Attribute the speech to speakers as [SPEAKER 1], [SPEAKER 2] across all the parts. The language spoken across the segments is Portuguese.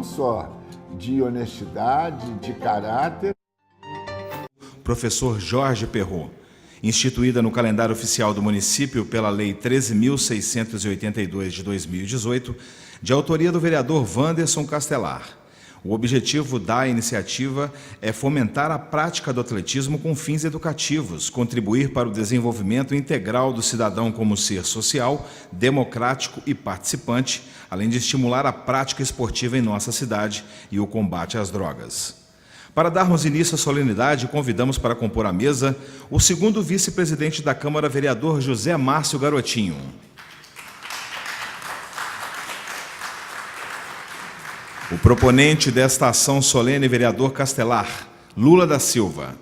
[SPEAKER 1] só de honestidade, de caráter.
[SPEAKER 2] Professor Jorge Perrot, instituída no calendário oficial do município pela Lei 13.682 de 2018, de autoria do vereador Wanderson Castelar. O objetivo da iniciativa é fomentar a prática do atletismo com fins educativos, contribuir para o desenvolvimento integral do cidadão como ser social, democrático e participante, além de estimular a prática esportiva em nossa cidade e o combate às drogas. Para darmos início à solenidade, convidamos para compor a mesa o segundo vice-presidente da Câmara, vereador José Márcio Garotinho. O proponente desta ação solene, vereador Castelar, Lula da Silva.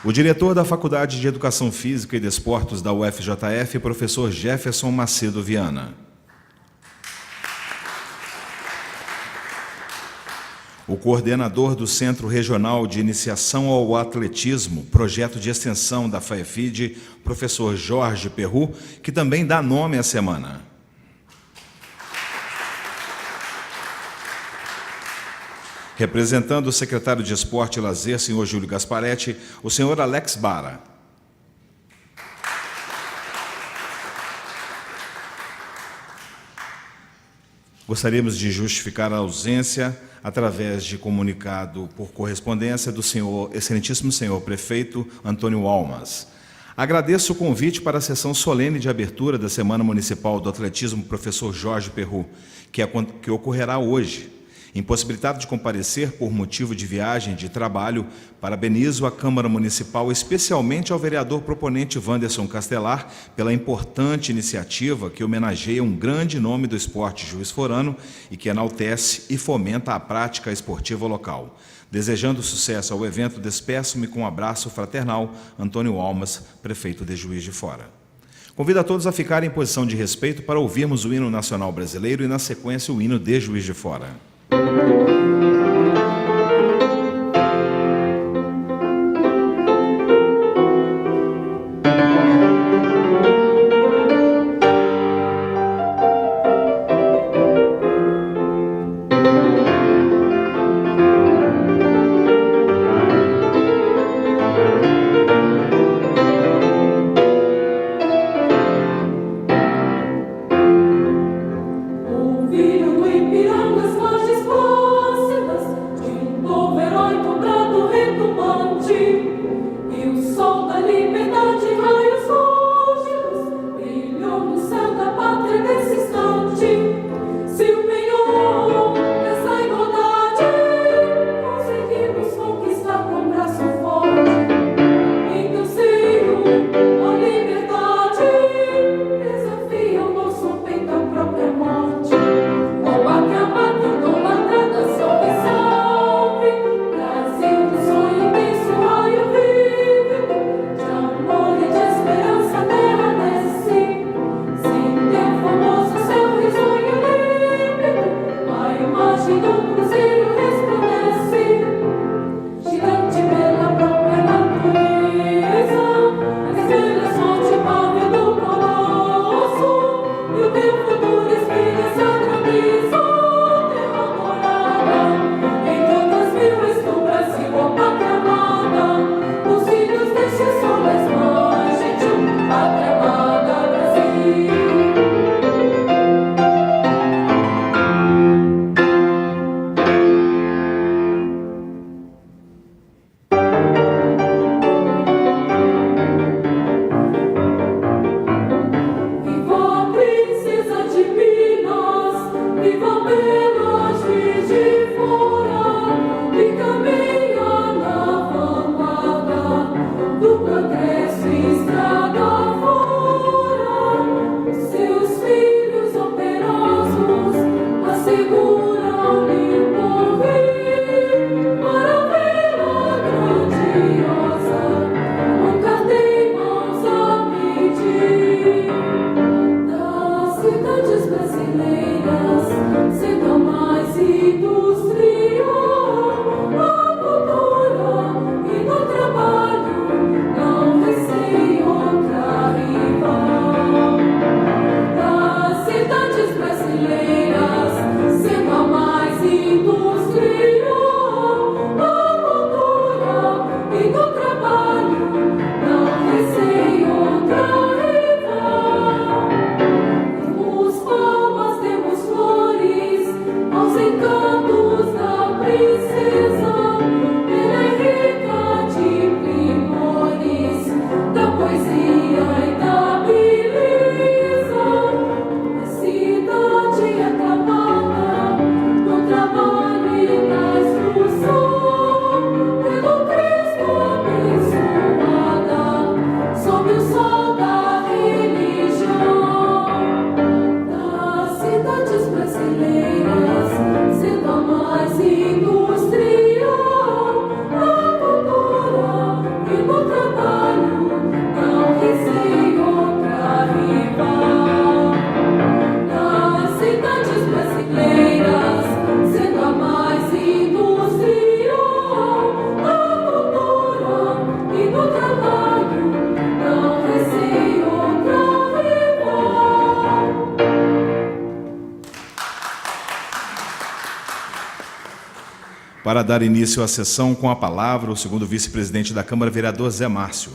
[SPEAKER 2] O diretor da Faculdade de Educação Física e Desportos da UFJF, professor Jefferson Macedo Viana. O coordenador do Centro Regional de Iniciação ao Atletismo, projeto de extensão da FAEFID, professor Jorge Perrot, que também dá nome à semana. Representando o secretário de Esporte e Lazer, senhor Júlio Gasparetti, o senhor Alex Bara. Gostaríamos de justificar a ausência através de comunicado por correspondência do excelentíssimo senhor prefeito Antônio Almas. Agradeço o convite para a sessão solene de abertura da Semana Municipal do Atletismo professor Jorge Perrot, que ocorrerá hoje. Impossibilitado de comparecer por motivo de viagem de trabalho, parabenizo a Câmara Municipal, especialmente ao vereador proponente Wanderson Castelar, pela importante iniciativa que homenageia um grande nome do esporte juiz-forano e que enaltece e fomenta a prática esportiva local. Desejando sucesso ao evento, despeço-me com um abraço fraternal, Antônio Almas, prefeito de Juiz de Fora. Convido a todos a ficarem em posição de respeito para ouvirmos o hino nacional brasileiro e, na sequência, o hino de Juiz de Fora.
[SPEAKER 3] Ouviram do Ipiranga as vozes boas.
[SPEAKER 2] Para dar início à sessão, com a palavra, o segundo vice-presidente da Câmara, vereador Zé Márcio.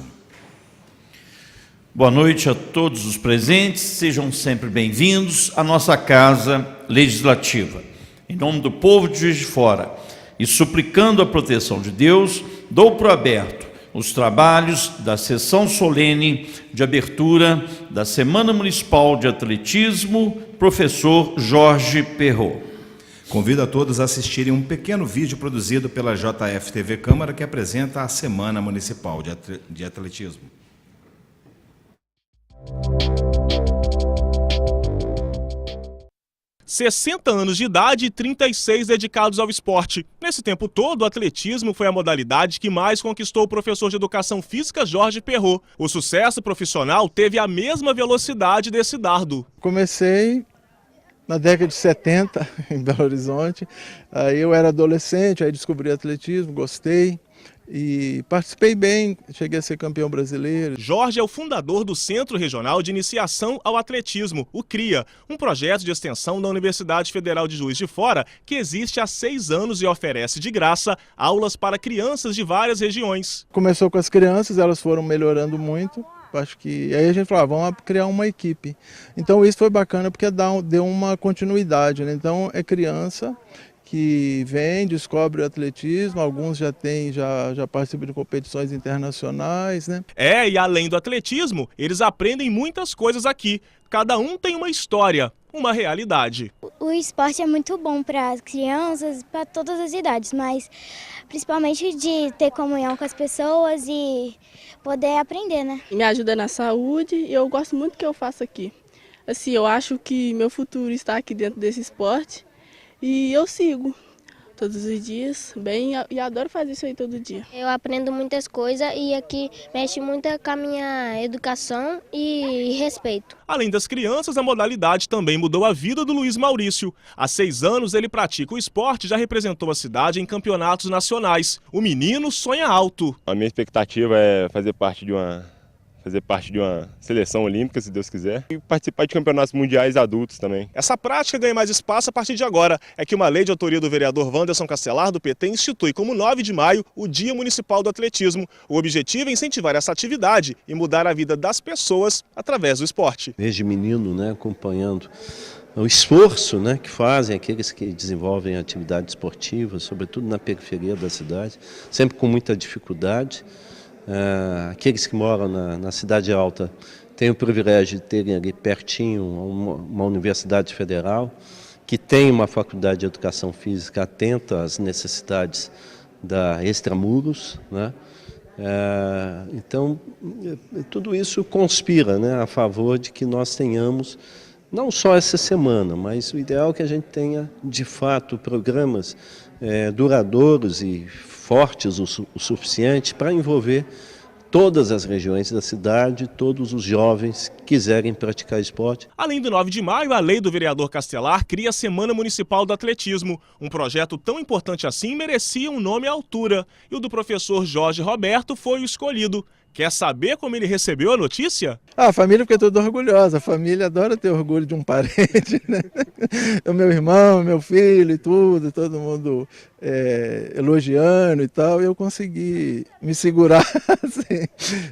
[SPEAKER 3] Boa noite a todos os presentes, sejam sempre bem-vindos à nossa Casa Legislativa. Em nome do povo de Juiz de Fora e suplicando a proteção de Deus, dou por aberto os trabalhos da sessão solene de abertura da Semana Municipal de Atletismo, professor Jorge Perrot.
[SPEAKER 2] Convido a todos a assistirem um pequeno vídeo produzido pela JF TV Câmara que apresenta a Semana Municipal de Atletismo.
[SPEAKER 4] "60 anos de idade e 36 dedicados ao esporte. Nesse tempo todo, o atletismo foi a modalidade que mais conquistou o professor de educação física Jorge Perrot. O sucesso profissional teve a mesma velocidade desse dardo.
[SPEAKER 5] Comecei na década de 70, em Belo Horizonte. Aí eu era adolescente, aí descobri atletismo, gostei e participei bem, cheguei a ser campeão brasileiro.
[SPEAKER 4] Jorge é o fundador do Centro Regional de Iniciação ao Atletismo, o CRIA, um projeto de extensão da Universidade Federal de Juiz de Fora que existe há 6 anos e oferece de graça aulas para crianças de várias regiões.
[SPEAKER 5] Começou com as crianças, elas foram melhorando muito. Acho que aí a gente falou, vamos criar uma equipe. Então isso foi bacana porque deu uma continuidade, né? Então é criança que vem, descobre o atletismo, alguns já participam de competições internacionais, né?
[SPEAKER 4] E além do atletismo, eles aprendem muitas coisas aqui. Cada um tem uma história, uma realidade.
[SPEAKER 6] O esporte é muito bom para as crianças, para todas as idades, mas principalmente de ter comunhão com as pessoas e poder aprender, né?
[SPEAKER 7] Me ajuda na saúde e eu gosto muito do que eu faço aqui. Assim, eu acho que meu futuro está aqui dentro desse esporte e eu sigo todos os dias bem e adoro fazer isso aí todo dia.
[SPEAKER 6] Eu aprendo muitas coisas e aqui mexe muito com a minha educação e respeito.
[SPEAKER 4] Além das crianças, a modalidade também mudou a vida do Luiz Maurício. Há 6 anos ele pratica o esporte e já representou a cidade em campeonatos nacionais. O menino sonha alto.
[SPEAKER 8] A minha expectativa é fazer parte de uma seleção olímpica, se Deus quiser, e participar de campeonatos mundiais adultos também.
[SPEAKER 4] Essa prática ganha mais espaço a partir de agora. É que uma lei de autoria do vereador Wanderson Castelar, do PT, institui como 9 de maio o Dia Municipal do Atletismo. O objetivo é incentivar essa atividade e mudar a vida das pessoas através do esporte.
[SPEAKER 9] Desde menino, né, acompanhando o esforço, né, que fazem aqueles que desenvolvem atividade esportiva, sobretudo na periferia da cidade, sempre com muita dificuldade. Aqueles que moram na cidade alta têm o privilégio de terem ali pertinho uma universidade federal, que tem uma faculdade de educação física atenta às necessidades da extramuros, né? Então, tudo isso conspira, né, a favor de que nós tenhamos, não só essa semana, mas o ideal é que a gente tenha, de fato, programas duradouros e fortes o suficiente para envolver todas as regiões da cidade, todos os jovens que quiserem praticar esporte.
[SPEAKER 4] Além do 9 de maio, a lei do vereador Castelar cria a Semana Municipal do Atletismo. Um projeto tão importante assim merecia um nome à altura. E o do professor Jorge Roberto foi o escolhido. Quer saber como ele recebeu a notícia?
[SPEAKER 5] A família fica toda orgulhosa, a família adora ter orgulho de um parente, né? O meu irmão, meu filho e tudo, todo mundo elogiando e tal, e eu consegui me segurar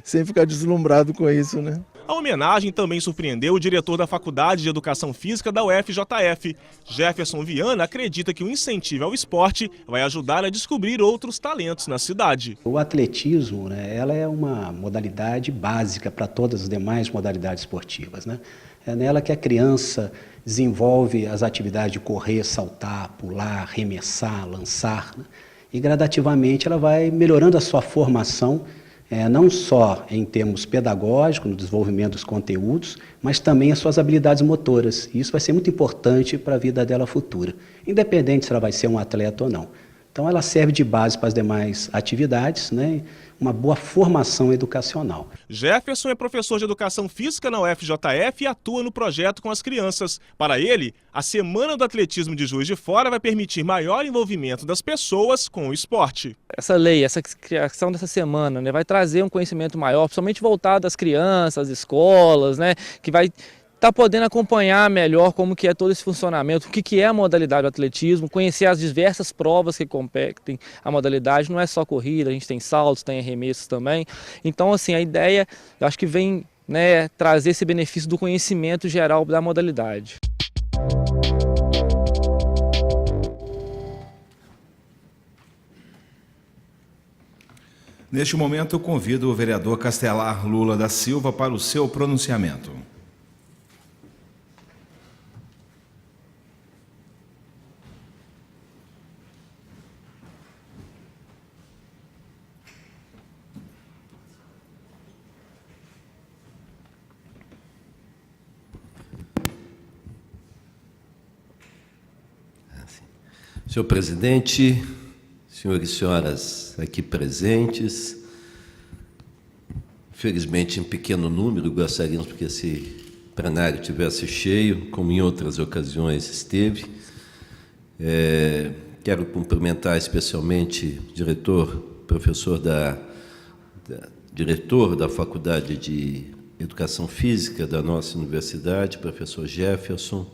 [SPEAKER 5] sem ficar deslumbrado com isso, né?
[SPEAKER 4] A homenagem também surpreendeu o diretor da Faculdade de Educação Física da UFJF. Jefferson Viana acredita que o incentivo ao esporte vai ajudar a descobrir outros talentos na cidade.
[SPEAKER 10] O atletismo, né, ela é uma modalidade básica para todas as demais modalidades esportivas, né? É nela que a criança desenvolve as atividades de correr, saltar, pular, arremessar, lançar, né? E gradativamente ela vai melhorando a sua formação, não só em termos pedagógicos, no desenvolvimento dos conteúdos, mas também as suas habilidades motoras. E isso vai ser muito importante para a vida dela futura, independente se ela vai ser um atleta ou não. Então ela serve de base para as demais atividades, né? Uma boa formação educacional.
[SPEAKER 4] Jefferson é professor de Educação Física na UFJF e atua no projeto com as crianças. Para ele, a Semana do Atletismo de Juiz de Fora vai permitir maior envolvimento das pessoas com o esporte.
[SPEAKER 11] Essa lei, essa criação dessa semana, né, vai trazer um conhecimento maior, principalmente voltado às crianças, às escolas, né, que vai está podendo acompanhar melhor como que é todo esse funcionamento, o que é a modalidade do atletismo, conhecer as diversas provas que competem a modalidade. Não é só corrida, a gente tem saltos, tem arremessos também. Então, assim, a ideia, eu acho que vem, né, trazer esse benefício do conhecimento geral da modalidade.
[SPEAKER 2] Neste momento, eu convido o vereador Castelar Lula da Silva para o seu pronunciamento.
[SPEAKER 9] Senhor presidente, senhores e senhoras aqui presentes, infelizmente em pequeno número, gostaríamos que esse plenário estivesse cheio, como em outras ocasiões esteve. Quero cumprimentar especialmente o diretor da Faculdade de Educação Física da nossa universidade, professor Jefferson,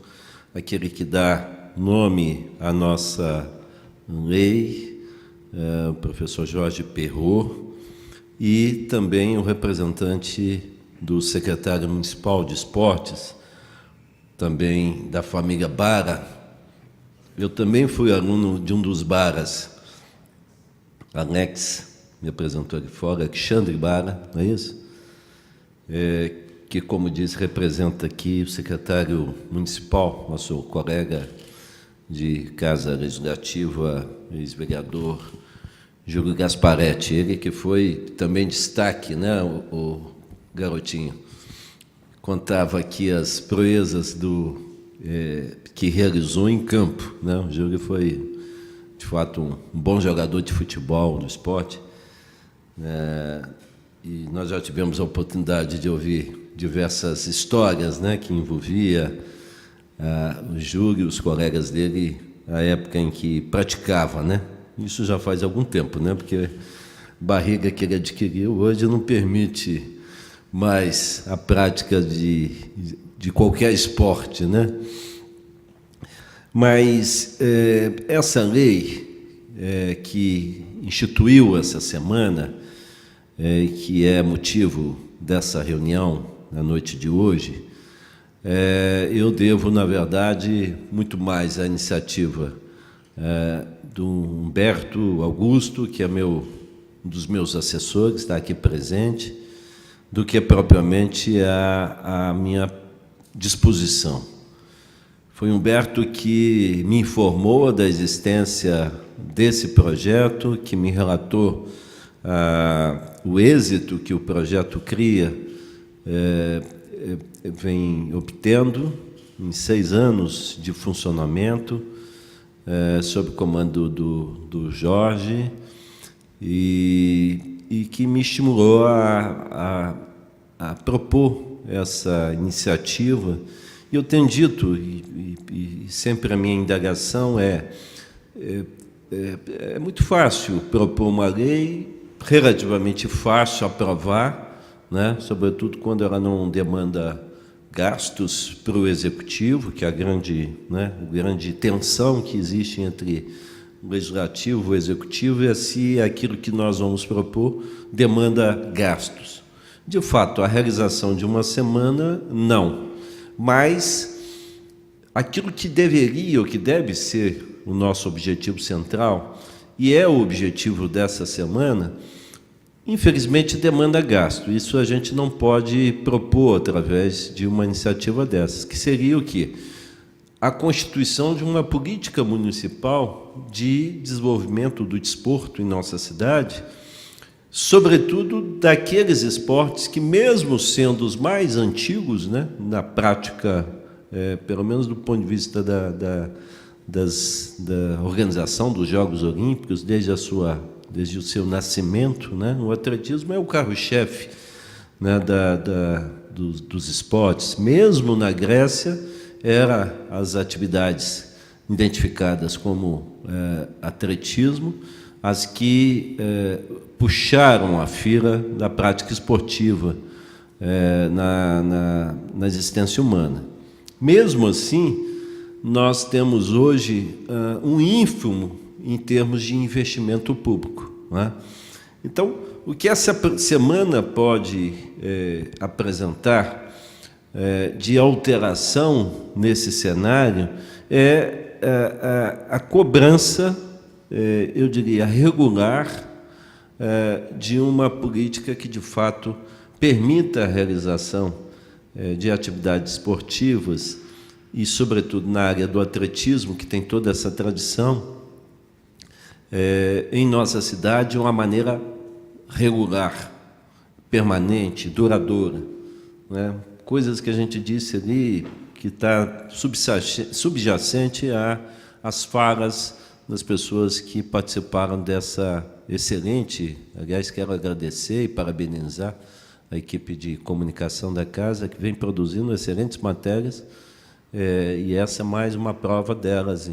[SPEAKER 9] aquele que dá nome à nossa lei, o professor Jorge Perrot, e também o representante do secretário municipal de esportes, também da família Bara. Eu também fui aluno de um dos Baras, Alex, me apresentou aqui fora, Alexandre Bara, não é isso? Que, como disse, representa aqui o secretário municipal, nosso colega de Casa Legislativa, ex-vereador Júlio Gasparetti, ele que foi também destaque, né, o garotinho. Contava aqui as proezas que realizou em campo, né? O Júlio foi, de fato, um bom jogador de futebol, do esporte. E nós já tivemos a oportunidade de ouvir diversas histórias, né, que envolvia o Júlio e os colegas dele, a época em que praticava, né? Isso já faz algum tempo, né? Porque a barriga que ele adquiriu hoje não permite mais a prática de qualquer esporte, né? Mas essa lei que instituiu essa semana, que é motivo dessa reunião na noite de hoje, eu devo, na verdade, muito mais à iniciativa do Humberto Augusto, que é um dos meus assessores, está aqui presente, do que propriamente a minha disposição. Foi Humberto que me informou da existência desse projeto, que me relatou o êxito que o projeto CRIA vem obtendo em 6 anos de funcionamento, sob o comando do Jorge, e que me estimulou a propor essa iniciativa. E eu tenho dito, e sempre a minha indagação é muito fácil propor uma lei, relativamente fácil aprovar, né? Sobretudo quando ela não demanda gastos para o executivo, que é a grande tensão que existe entre o legislativo e o executivo, é se aquilo que nós vamos propor demanda gastos. De fato, a realização de uma semana, não. Mas aquilo que deveria, ou que deve ser o nosso objetivo central, e é o objetivo dessa semana, infelizmente demanda gasto. Isso a gente não pode propor através de uma iniciativa dessas, que seria o quê? A constituição de uma política municipal de desenvolvimento do desporto em nossa cidade, sobretudo daqueles esportes que, mesmo sendo os mais antigos, né, na prática, pelo menos do ponto de vista da organização dos Jogos Olímpicos, desde o seu nascimento, né, o atletismo é o carro-chefe, né, dos esportes. Mesmo na Grécia, eram as atividades identificadas como atletismo as que puxaram a fila da prática esportiva na existência humana. Mesmo assim, nós temos hoje um ínfimo em termos de investimento público, não é? Então, o que essa semana pode apresentar de alteração nesse cenário é a cobrança, eu diria, regular, de uma política que, de fato, permita a realização de atividades esportivas e, sobretudo, na área do atletismo, que tem toda essa tradição, em nossa cidade, de uma maneira regular, permanente, duradoura, né? Coisas que a gente disse ali, que está subjacente às falas das pessoas que participaram dessa excelente, aliás, quero agradecer e parabenizar a equipe de comunicação da casa, que vem produzindo excelentes matérias, e essa é mais uma prova delas,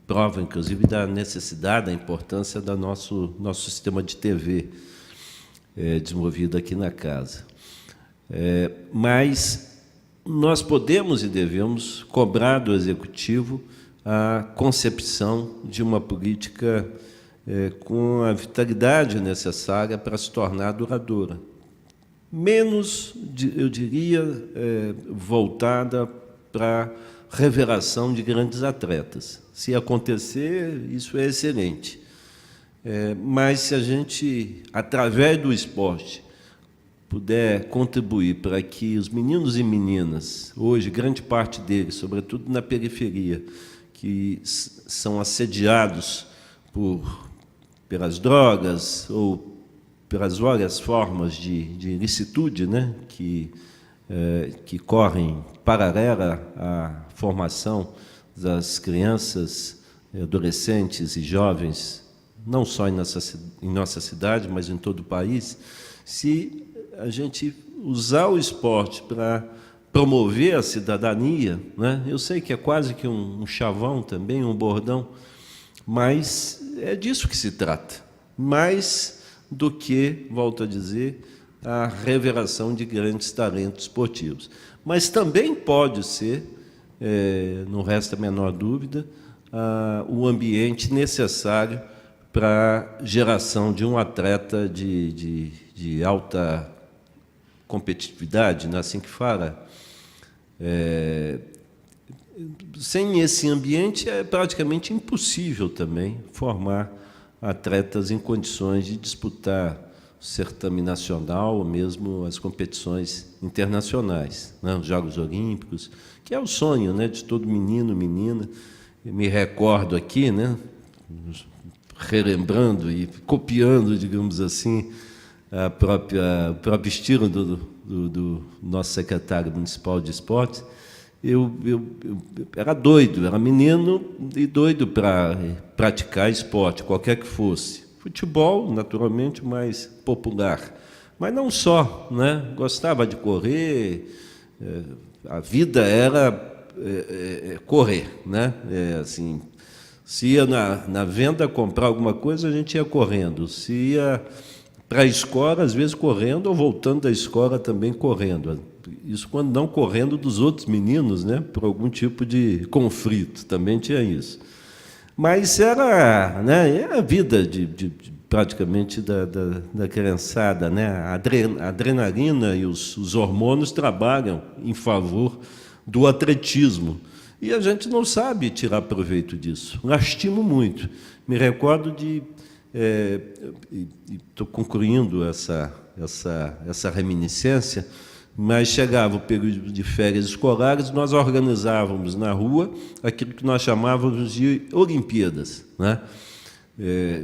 [SPEAKER 9] prova, inclusive, da necessidade, da importância do nosso sistema de TV desenvolvido aqui na casa. Mas nós podemos e devemos cobrar do Executivo a concepção de uma política com a vitalidade necessária para se tornar duradoura. Menos, eu diria, voltada para a revelação de grandes atletas. Se acontecer, isso é excelente. Mas se a gente, através do esporte, puder contribuir para que os meninos e meninas, hoje, grande parte deles, sobretudo na periferia, que são assediados pelas drogas ou pelas várias formas de ilicitude, né, que correm paralela à formação das crianças, adolescentes e jovens, não só em nossa cidade, mas em todo o país, se a gente usar o esporte para promover a cidadania, né? Eu sei que é quase que um chavão também, um bordão, mas é disso que se trata. Mais do que, volto a dizer, a revelação de grandes talentos esportivos. Mas também pode ser, não resta a menor dúvida, o ambiente necessário para a geração de um atleta de alta competitividade, não é assim que fala? Sem esse ambiente é praticamente impossível também formar atletas em condições de disputar o certame nacional ou mesmo as competições internacionais, né? Os Jogos Olímpicos, que é o sonho, né, de todo menino, menina. Eu me recordo aqui, né, relembrando e copiando, digamos assim, o próprio estilo do nosso secretário municipal de esportes. Eu era doido, era menino e doido para praticar esporte, qualquer que fosse. Futebol, naturalmente, mais popular. Mas não só, né? Gostava de correr, a vida era correr, né? Assim, se ia na venda comprar alguma coisa, a gente ia correndo. Se ia para a escola, às vezes correndo, ou voltando da escola também correndo. Isso quando não correndo dos outros meninos, né, por algum tipo de conflito, também tinha isso. Mas era, né, a vida praticamente da criançada, né? A adrenalina e os hormônios trabalham em favor do atletismo. E a gente não sabe tirar proveito disso. Lastimo muito. Me recordo de... estou concluindo essa reminiscência, mas chegava o período de férias escolares, nós organizávamos na rua aquilo que nós chamávamos de Olimpíadas, né?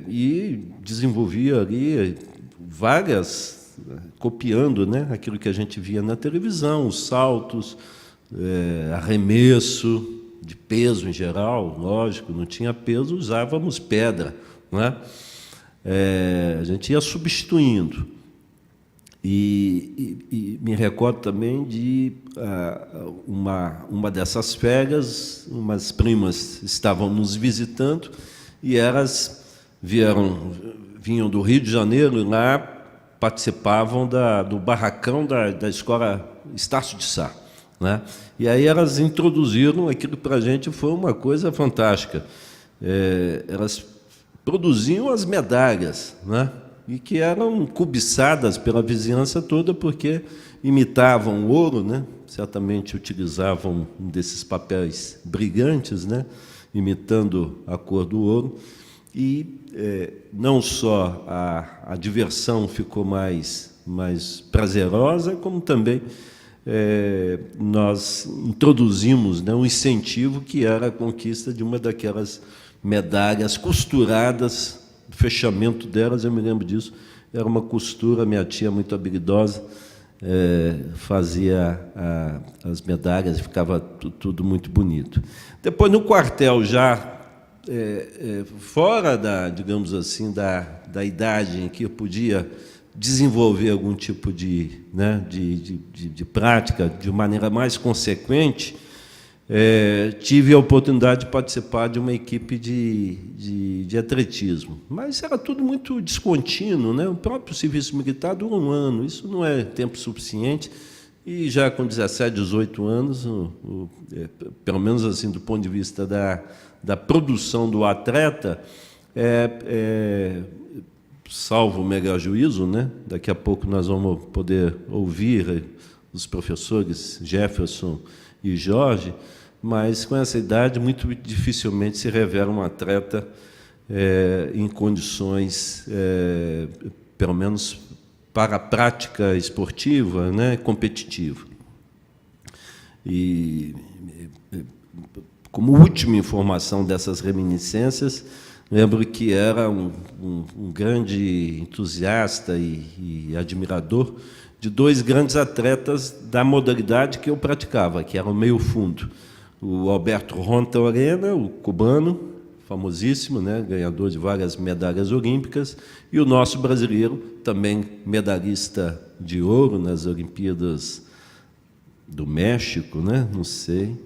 [SPEAKER 9] E desenvolvia ali várias, copiando, né, aquilo que a gente via na televisão, os saltos, arremesso de peso em geral, lógico, não tinha peso, usávamos pedra, né? A gente ia substituindo. E me recordo também de uma dessas férias, umas primas estavam nos visitando e elas vinham do Rio de Janeiro e lá participavam do barracão da escola Estácio de Sá, né? E aí elas introduziram aquilo que para a gente foi uma coisa fantástica. Elas produziam as medalhas, né? E que eram cobiçadas pela vizinhança toda porque imitavam o ouro, né? Certamente utilizavam um desses papéis brilhantes, né? Imitando a cor do ouro. E não só a diversão ficou mais prazerosa, como também nós introduzimos, né, um incentivo que era a conquista de uma daquelas medalhas costuradas, o fechamento delas, eu me lembro disso, era uma costura, minha tia muito habilidosa, fazia as medalhas, ficava tudo muito bonito. Depois, no quartel, já fora digamos assim, da idade em que eu podia desenvolver algum tipo de prática de maneira mais consequente, tive a oportunidade de participar de uma equipe de atletismo. Mas era tudo muito descontínuo, né? O próprio serviço militar dura um ano, isso não é tempo suficiente, e já com 17, 18 anos, pelo menos assim, do ponto de vista da produção do atleta, salvo o mega juízo, né? Daqui a pouco nós vamos poder ouvir os professores Jefferson e Jorge, mas com essa idade muito dificilmente se revela um atleta em condições, pelo menos para a prática esportiva, né? Competitiva. E como última informação dessas reminiscências, lembro que era um grande entusiasta e admirador de dois grandes atletas da modalidade que eu praticava, que era o meio fundo. O Alberto Rontorena, o cubano, famosíssimo, né, ganhador de várias medalhas olímpicas, e o nosso brasileiro, também medalhista de ouro nas Olimpíadas do México, né, não sei,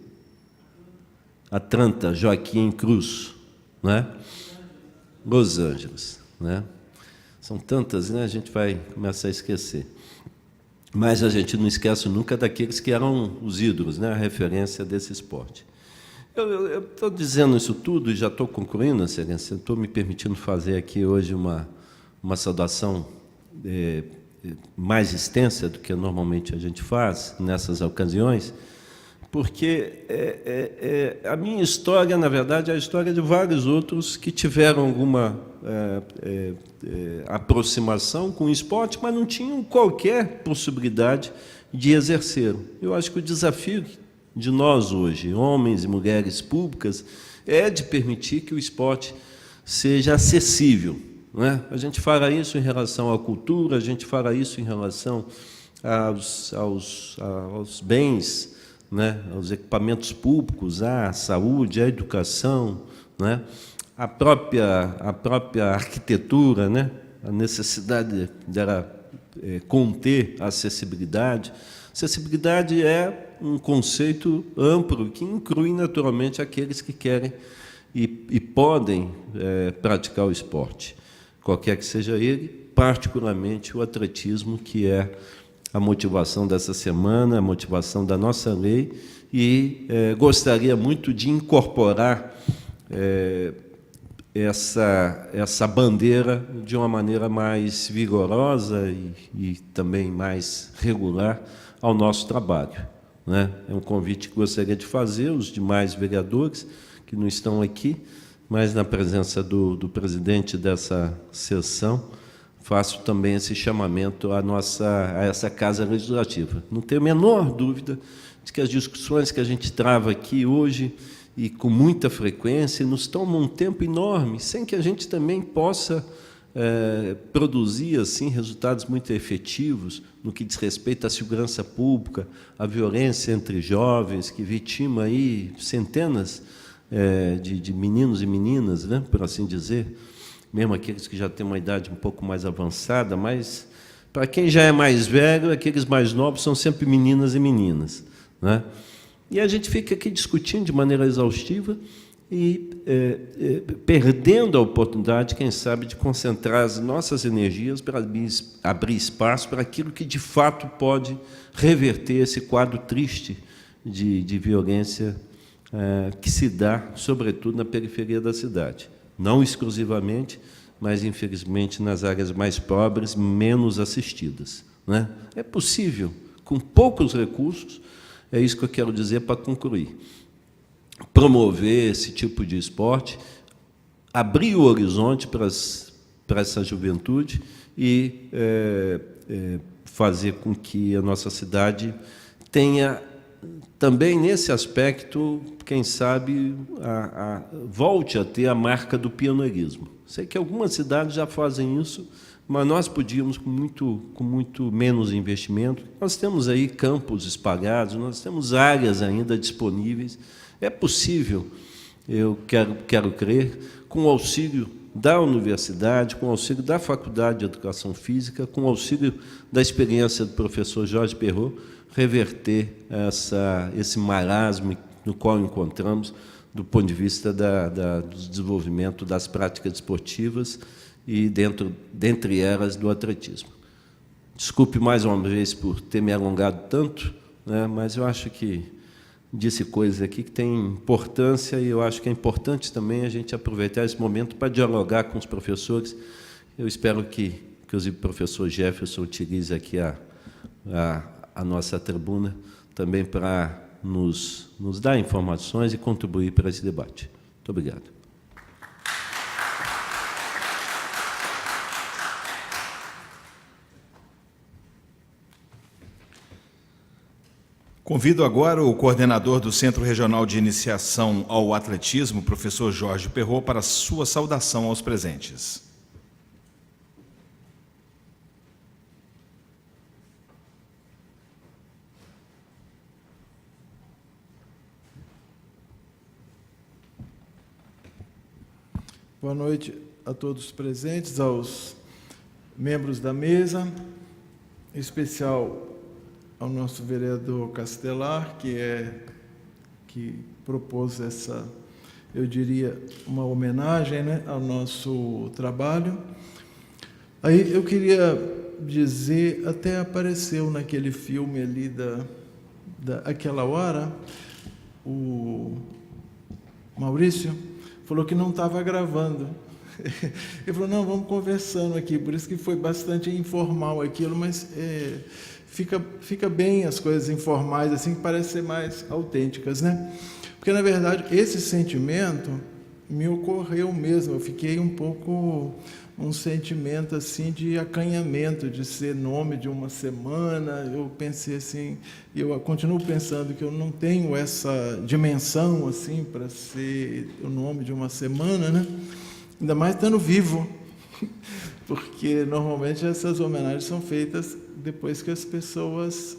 [SPEAKER 9] Atlanta, Joaquim Cruz, né? Los Angeles, né? São tantas, né? A gente vai começar a esquecer. Mas a gente não esquece nunca daqueles que eram os ídolos, né? A referência desse esporte. Eu estou dizendo isso tudo e já estou concluindo, Excelência. Estou me permitindo fazer aqui hoje uma saudação mais extensa do que normalmente a gente faz nessas ocasiões, porque a minha história, na verdade, é a história de vários outros que tiveram alguma aproximação com o esporte, mas não tinham qualquer possibilidade de exercer. Eu acho que o desafio de nós hoje, homens e mulheres públicas, é de permitir que o esporte seja acessível, não é? A gente fala isso em relação à cultura, a gente fala isso em relação aos bens, né, aos equipamentos públicos, à saúde, à educação, né, a própria arquitetura, né, a necessidade dela conter a acessibilidade. Acessibilidade é um conceito amplo que inclui naturalmente aqueles que querem e podem praticar o esporte, qualquer que seja ele, particularmente o atletismo, que é a motivação dessa semana, a motivação da nossa lei, e gostaria muito de incorporar essa bandeira de uma maneira mais vigorosa e também mais regular ao nosso trabalho, né? É um convite que gostaria de fazer aos demais vereadores que não estão aqui, mas na presença do presidente dessa sessão, faço também esse chamamento a essa Casa Legislativa. Não tenho a menor dúvida de que as discussões que a gente trava aqui hoje, e com muita frequência, nos tomam um tempo enorme, sem que a gente também possa produzir assim resultados muito efetivos no que diz respeito à segurança pública, à violência entre jovens, que vitima aí centenas de meninos e meninas, né, por assim dizer, mesmo aqueles que já têm uma idade um pouco mais avançada, mas, para quem já é mais velho, aqueles mais novos são sempre meninas e meninas, né? E a gente fica aqui discutindo de maneira exaustiva e perdendo a oportunidade, quem sabe, de concentrar as nossas energias para abrir espaço para aquilo que, de fato, pode reverter esse quadro triste de violência que se dá, sobretudo, na periferia da cidade. Não exclusivamente, mas, infelizmente, nas áreas mais pobres, menos assistidas, né? É possível, com poucos recursos, é isso que eu quero dizer para concluir, promover esse tipo de esporte, abrir o horizonte para essa juventude e fazer com que a nossa cidade tenha também, nesse aspecto, quem sabe, volte a ter a marca do pioneirismo. Sei que algumas cidades já fazem isso, mas nós podíamos, com muito menos investimento. Nós temos aí campos espalhados, nós temos áreas ainda disponíveis. É possível, eu quero crer, com o auxílio da universidade, com o auxílio da Faculdade de Educação Física, com o auxílio da experiência do professor Jorge Perrot, reverter esse marasmo no qual encontramos do ponto de vista do desenvolvimento das práticas esportivas e, dentre elas, do atletismo. Desculpe mais uma vez por ter me alongado tanto, né, mas eu acho que disse coisas aqui que têm importância e eu acho que é importante também a gente aproveitar esse momento para dialogar com os professores. Eu espero que, inclusive, o professor Jefferson utilize aqui a nossa tribuna também para nos dar informações e contribuir para esse debate. Muito obrigado.
[SPEAKER 2] Convido agora o coordenador do Centro Regional de Iniciação ao Atletismo, professor Jorge Perrot, para a sua saudação aos presentes.
[SPEAKER 5] Boa noite a todos os presentes, aos membros da mesa, em especial ao nosso vereador Castelar, que propôs essa, eu diria, uma homenagem, né, ao nosso trabalho. Aí eu queria dizer, até apareceu naquele filme ali Aquela Hora, o Maurício falou que não estava gravando. Ele falou, não, vamos conversando aqui, por isso que foi bastante informal aquilo, mas fica bem as coisas informais, assim, que parecem ser mais autênticas, né? Porque, na verdade, esse sentimento me ocorreu mesmo, eu fiquei um sentimento, assim, de acanhamento, de ser nome de uma semana. Eu pensei assim, eu continuo pensando que eu não tenho essa dimensão, assim, para ser o nome de uma semana, né? Ainda mais estando vivo, porque normalmente essas homenagens são feitas depois que as pessoas,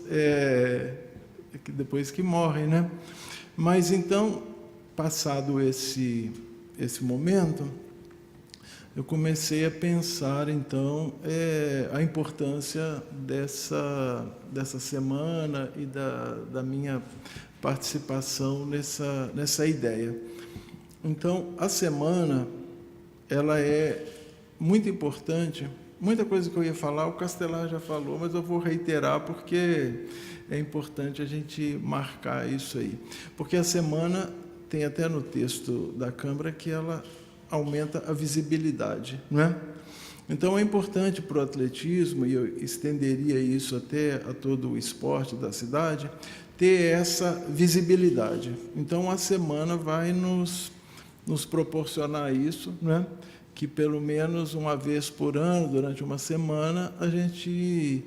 [SPEAKER 5] depois que morrem, né? Mas então, passado esse momento, eu comecei a pensar, então, a importância dessa semana e da minha participação nessa ideia. Então, a semana, ela é muito importante. Muita coisa que eu ia falar, o Castelar já falou, mas eu vou reiterar porque é importante a gente marcar isso aí. Porque a semana, tem até no texto da Câmara, que ela aumenta a visibilidade, não é? Então, é importante para o atletismo, e eu estenderia isso até a todo o esporte da cidade, ter essa visibilidade. Então, a semana vai nos proporcionar isso, não é? Que pelo menos uma vez por ano, durante uma semana, a gente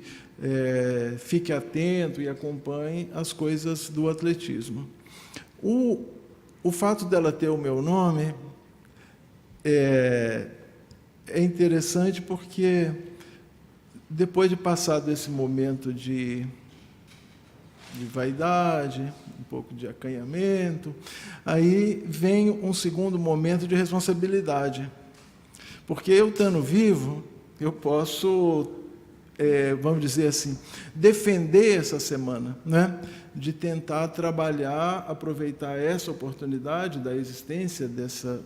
[SPEAKER 5] fique atento e acompanhe as coisas do atletismo. O fato dela ter o meu nome é interessante porque, depois de passado esse momento de vaidade, um pouco de acanhamento, aí vem um segundo momento de responsabilidade. Porque eu, estando vivo, eu posso vamos dizer assim, defender essa semana, né? De tentar trabalhar, aproveitar essa oportunidade da existência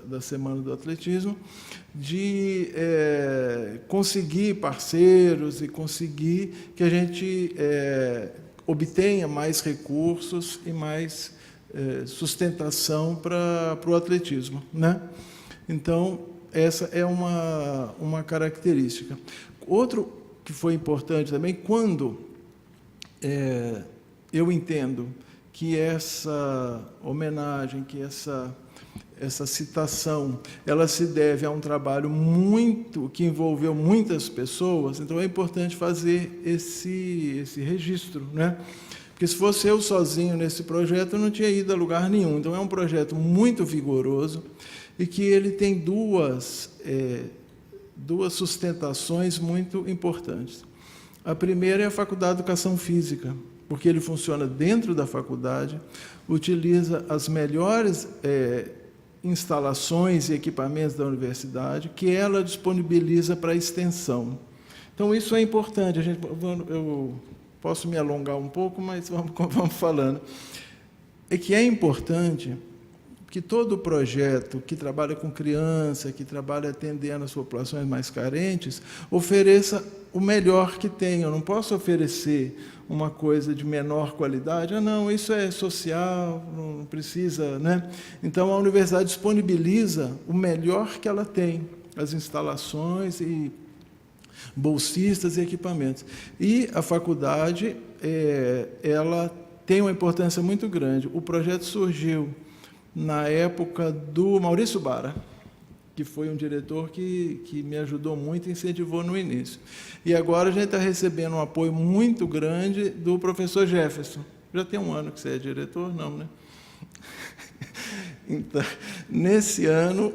[SPEAKER 5] da Semana do Atletismo, de conseguir parceiros e conseguir que a gente obtenha mais recursos e mais sustentação para o atletismo, né? Então, essa é uma característica. Outro que foi importante também, quando eu entendo que essa homenagem, que essa citação, ela se deve a um trabalho que envolveu muitas pessoas, então é importante fazer esse registro, né? Porque se fosse eu sozinho nesse projeto, eu não tinha ido a lugar nenhum. Então é um projeto muito vigoroso e que ele tem duas sustentações muito importantes. A primeira é a Faculdade de Educação Física, porque ele funciona dentro da faculdade, utiliza as melhores instalações e equipamentos da universidade que ela disponibiliza para a extensão. Então, isso é importante. Eu posso me alongar um pouco, mas vamos falando. É que é importante que todo projeto que trabalha com criança, que trabalha atendendo as populações mais carentes, ofereça o melhor que tem. Eu não posso oferecer uma coisa de menor qualidade. Não, isso é social, não precisa, né? Então, a universidade disponibiliza o melhor que ela tem, as instalações e bolsistas e equipamentos. E a faculdade, ela tem uma importância muito grande. O projeto surgiu na época do Maurício Bara, que foi um diretor que me ajudou muito e incentivou no início. E agora a gente está recebendo um apoio muito grande do professor Jefferson. Já tem um ano que você é diretor? Não, né? Então, nesse ano,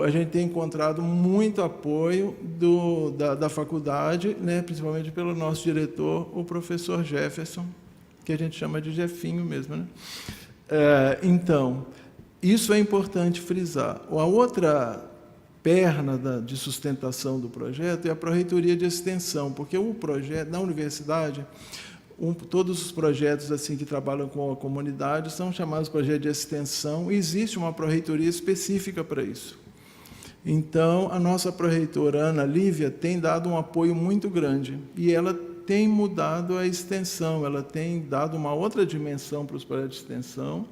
[SPEAKER 5] a gente tem encontrado muito apoio da faculdade, né, principalmente pelo nosso diretor, o professor Jefferson, que a gente chama de Jefinho mesmo, né? Então, isso é importante frisar. A outra perna de sustentação do projeto é a Pró-Reitoria de Extensão, porque o projeto, na universidade, todos os projetos assim que trabalham com a comunidade são chamados projetos de extensão, e existe uma Pró-Reitoria específica para isso. Então, a nossa pró-reitora, Ana Lívia, tem dado um apoio muito grande, e ela tem mudado a extensão, ela tem dado uma outra dimensão para os projetos de extensão,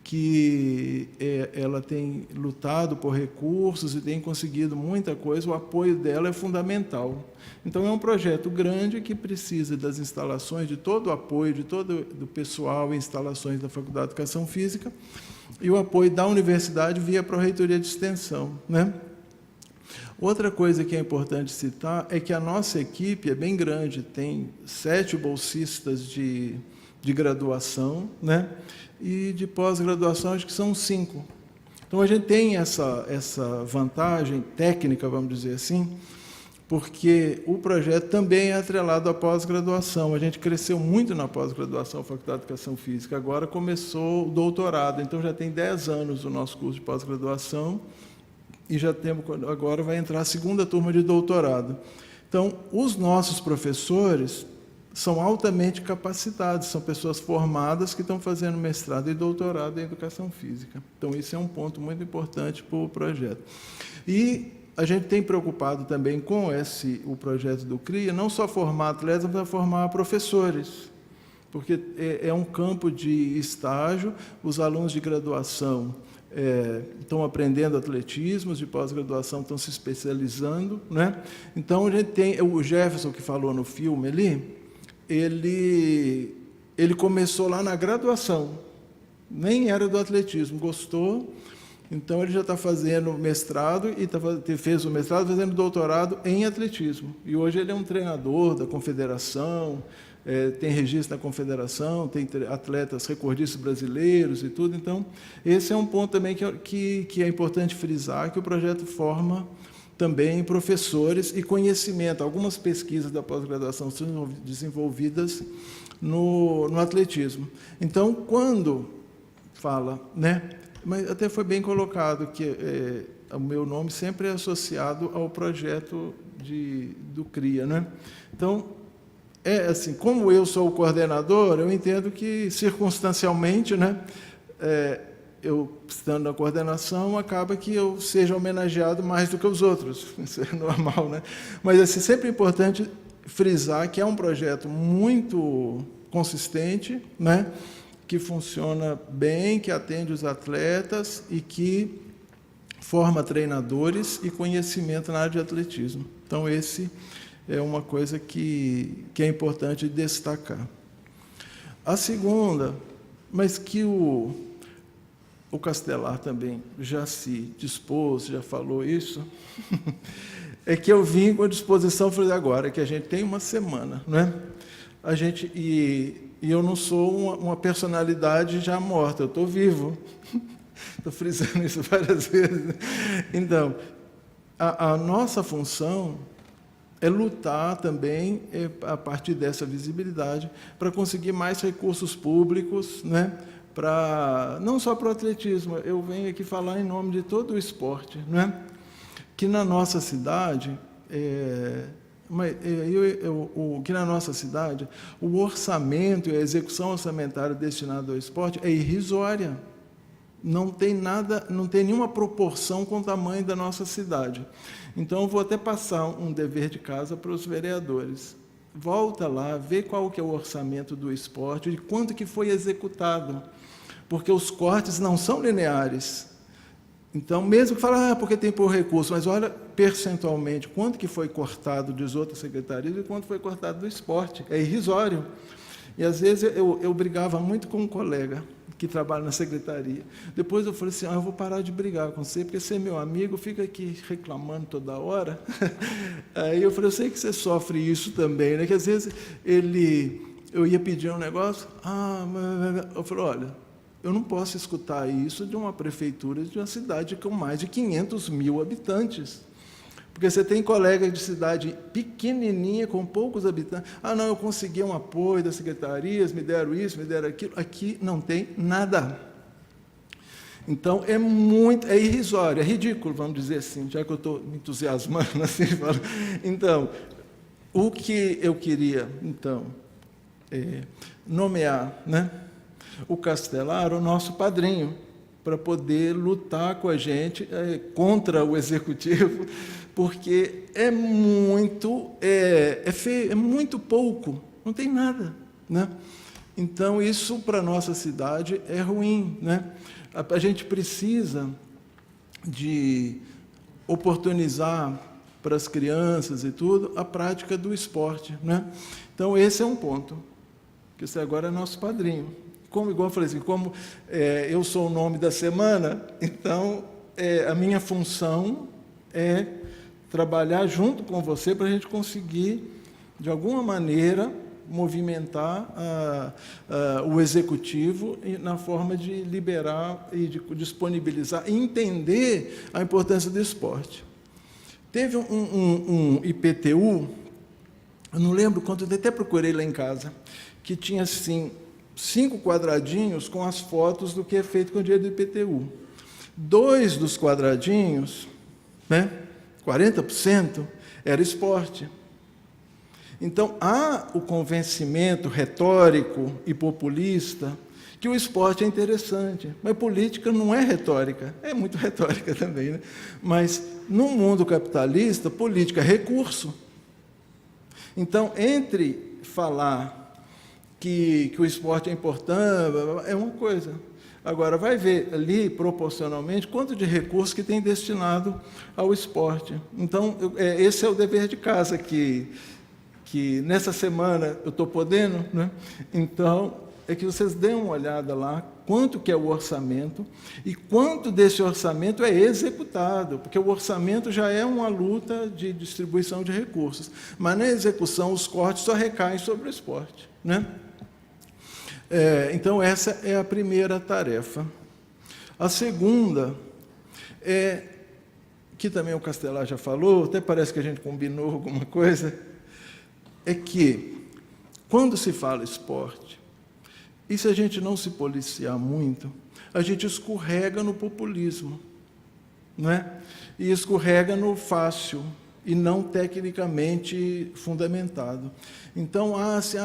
[SPEAKER 5] que ela tem lutado por recursos e tem conseguido muita coisa, o apoio dela é fundamental. Então, é um projeto grande que precisa das instalações, de todo o apoio, de todo o pessoal e instalações da Faculdade de Educação Física, e o apoio da universidade via a Pró-Reitoria de Extensão, né? Outra coisa que é importante citar é que a nossa equipe é bem grande, tem 7 bolsistas de graduação, né? E de pós-graduação, acho que são 5. Então, a gente tem essa vantagem técnica, vamos dizer assim, porque o projeto também é atrelado à pós-graduação. A gente cresceu muito na pós-graduação, Faculdade de Educação Física. Agora começou o doutorado, então já tem 10 anos o nosso curso de pós-graduação, e já temos, agora vai entrar a 2ª turma de doutorado. Então, os nossos professores são altamente capacitados, são pessoas formadas que estão fazendo mestrado e doutorado em Educação Física. Então, isso é um ponto muito importante para o projeto. E a gente tem preocupado também com o projeto do CRIA, não só formar atletas, mas formar professores, porque é um campo de estágio, os alunos de graduação estão aprendendo atletismo, os de pós-graduação estão se especializando, né? Então, a gente tem o Jefferson, que falou no filme ali, ele começou lá na graduação, nem era do atletismo, gostou, então ele já está fazendo mestrado, e fez o mestrado fazendo doutorado em atletismo. E hoje ele é um treinador da confederação, tem registro na confederação, tem atletas recordistas brasileiros e tudo. Então, esse é um ponto também que é importante frisar, que o projeto forma também professores e conhecimento. Algumas pesquisas da pós-graduação são desenvolvidas no atletismo. Então, quando fala, né? Mas até foi bem colocado que o meu nome sempre é associado ao projeto do CRIA, né? Então, assim, como eu sou o coordenador, eu entendo que, circunstancialmente, né, eu, estando na coordenação, acaba que eu seja homenageado mais do que os outros. Isso é normal, né? Mas assim, sempre é importante frisar que é um projeto muito consistente, né, que funciona bem, que atende os atletas e que forma treinadores e conhecimento na área de atletismo. Então, esse é uma coisa que é importante destacar. A segunda, mas que o Castelar também já se dispôs, já falou isso, é que eu vim com a disposição, falei, agora que a gente tem uma semana, não é? E eu não sou uma personalidade já morta, eu estou vivo. Estou frisando isso várias vezes. Então, a nossa função é lutar também, a partir dessa visibilidade, para conseguir mais recursos públicos, né? Não só para o atletismo, eu venho aqui falar em nome de todo o esporte, né? Que na nossa cidade, o orçamento e a execução orçamentária destinada ao esporte é irrisória. Não tem nada, não tem nenhuma proporção com o tamanho da nossa cidade. Então, eu vou até passar um dever de casa para os vereadores. Volta lá, vê qual que é o orçamento do esporte e quanto que foi executado, porque os cortes não são lineares. Então, mesmo que fale, porque tem por recurso, mas olha percentualmente quanto que foi cortado das outras secretarias e quanto foi cortado do esporte. É irrisório. E, às vezes, eu brigava muito com um colega que trabalha na secretaria. Depois eu falei assim, eu vou parar de brigar com você, porque você é meu amigo, fica aqui reclamando toda hora. Aí eu falei, eu sei que você sofre isso também, né? Que às vezes eu ia pedir um negócio, eu falei, olha, eu não posso escutar isso de uma prefeitura de uma cidade com mais de 500 mil habitantes. Porque você tem colega de cidade pequenininha, com poucos habitantes. Não, eu consegui um apoio das secretarias, me deram isso, me deram aquilo. Aqui não tem nada. Então, é irrisório, é ridículo, vamos dizer assim, já que eu estou me entusiasmando assim. Então, o que eu queria, então, nomear, né, o Castelar, o nosso padrinho, para poder lutar com a gente contra o executivo, porque é muito feio, é muito pouco, não tem nada, né? Então, isso para a nossa cidade é ruim, né? A gente precisa de oportunizar para as crianças e tudo a prática do esporte, né? Então, esse é um ponto, que você agora é nosso padrinho. Igual eu falei assim, como eu sou o nome da semana, então a minha função é trabalhar junto com você para a gente conseguir, de alguma maneira, movimentar o executivo na forma de liberar e de disponibilizar e entender a importância do esporte. Teve um IPTU, eu não lembro quanto, eu até procurei lá em casa, que tinha, assim, 5 quadradinhos com as fotos do que é feito com o dinheiro do IPTU. 2 dos quadradinhos, né, 40%, era esporte. Então, há o convencimento retórico e populista que o esporte é interessante, mas política não é retórica, é muito retórica também, né? Mas, no mundo capitalista, política é recurso. Então, entre falar que o esporte é importante, é uma coisa. Agora, vai ver ali, proporcionalmente, quanto de recursos que tem destinado ao esporte. Então, esse é o dever de casa que nessa semana eu estou podendo, né? Então, é que vocês deem uma olhada lá, quanto que é o orçamento e quanto desse orçamento é executado, porque o orçamento já é uma luta de distribuição de recursos, mas na execução os cortes só recaem sobre o esporte, né? Então, essa é a primeira tarefa. A segunda que também o Castelar já falou, até parece que a gente combinou alguma coisa, é que, quando se fala esporte, e se a gente não se policiar muito, a gente escorrega no populismo, não é? E escorrega no fácil, e não tecnicamente fundamentado. Então,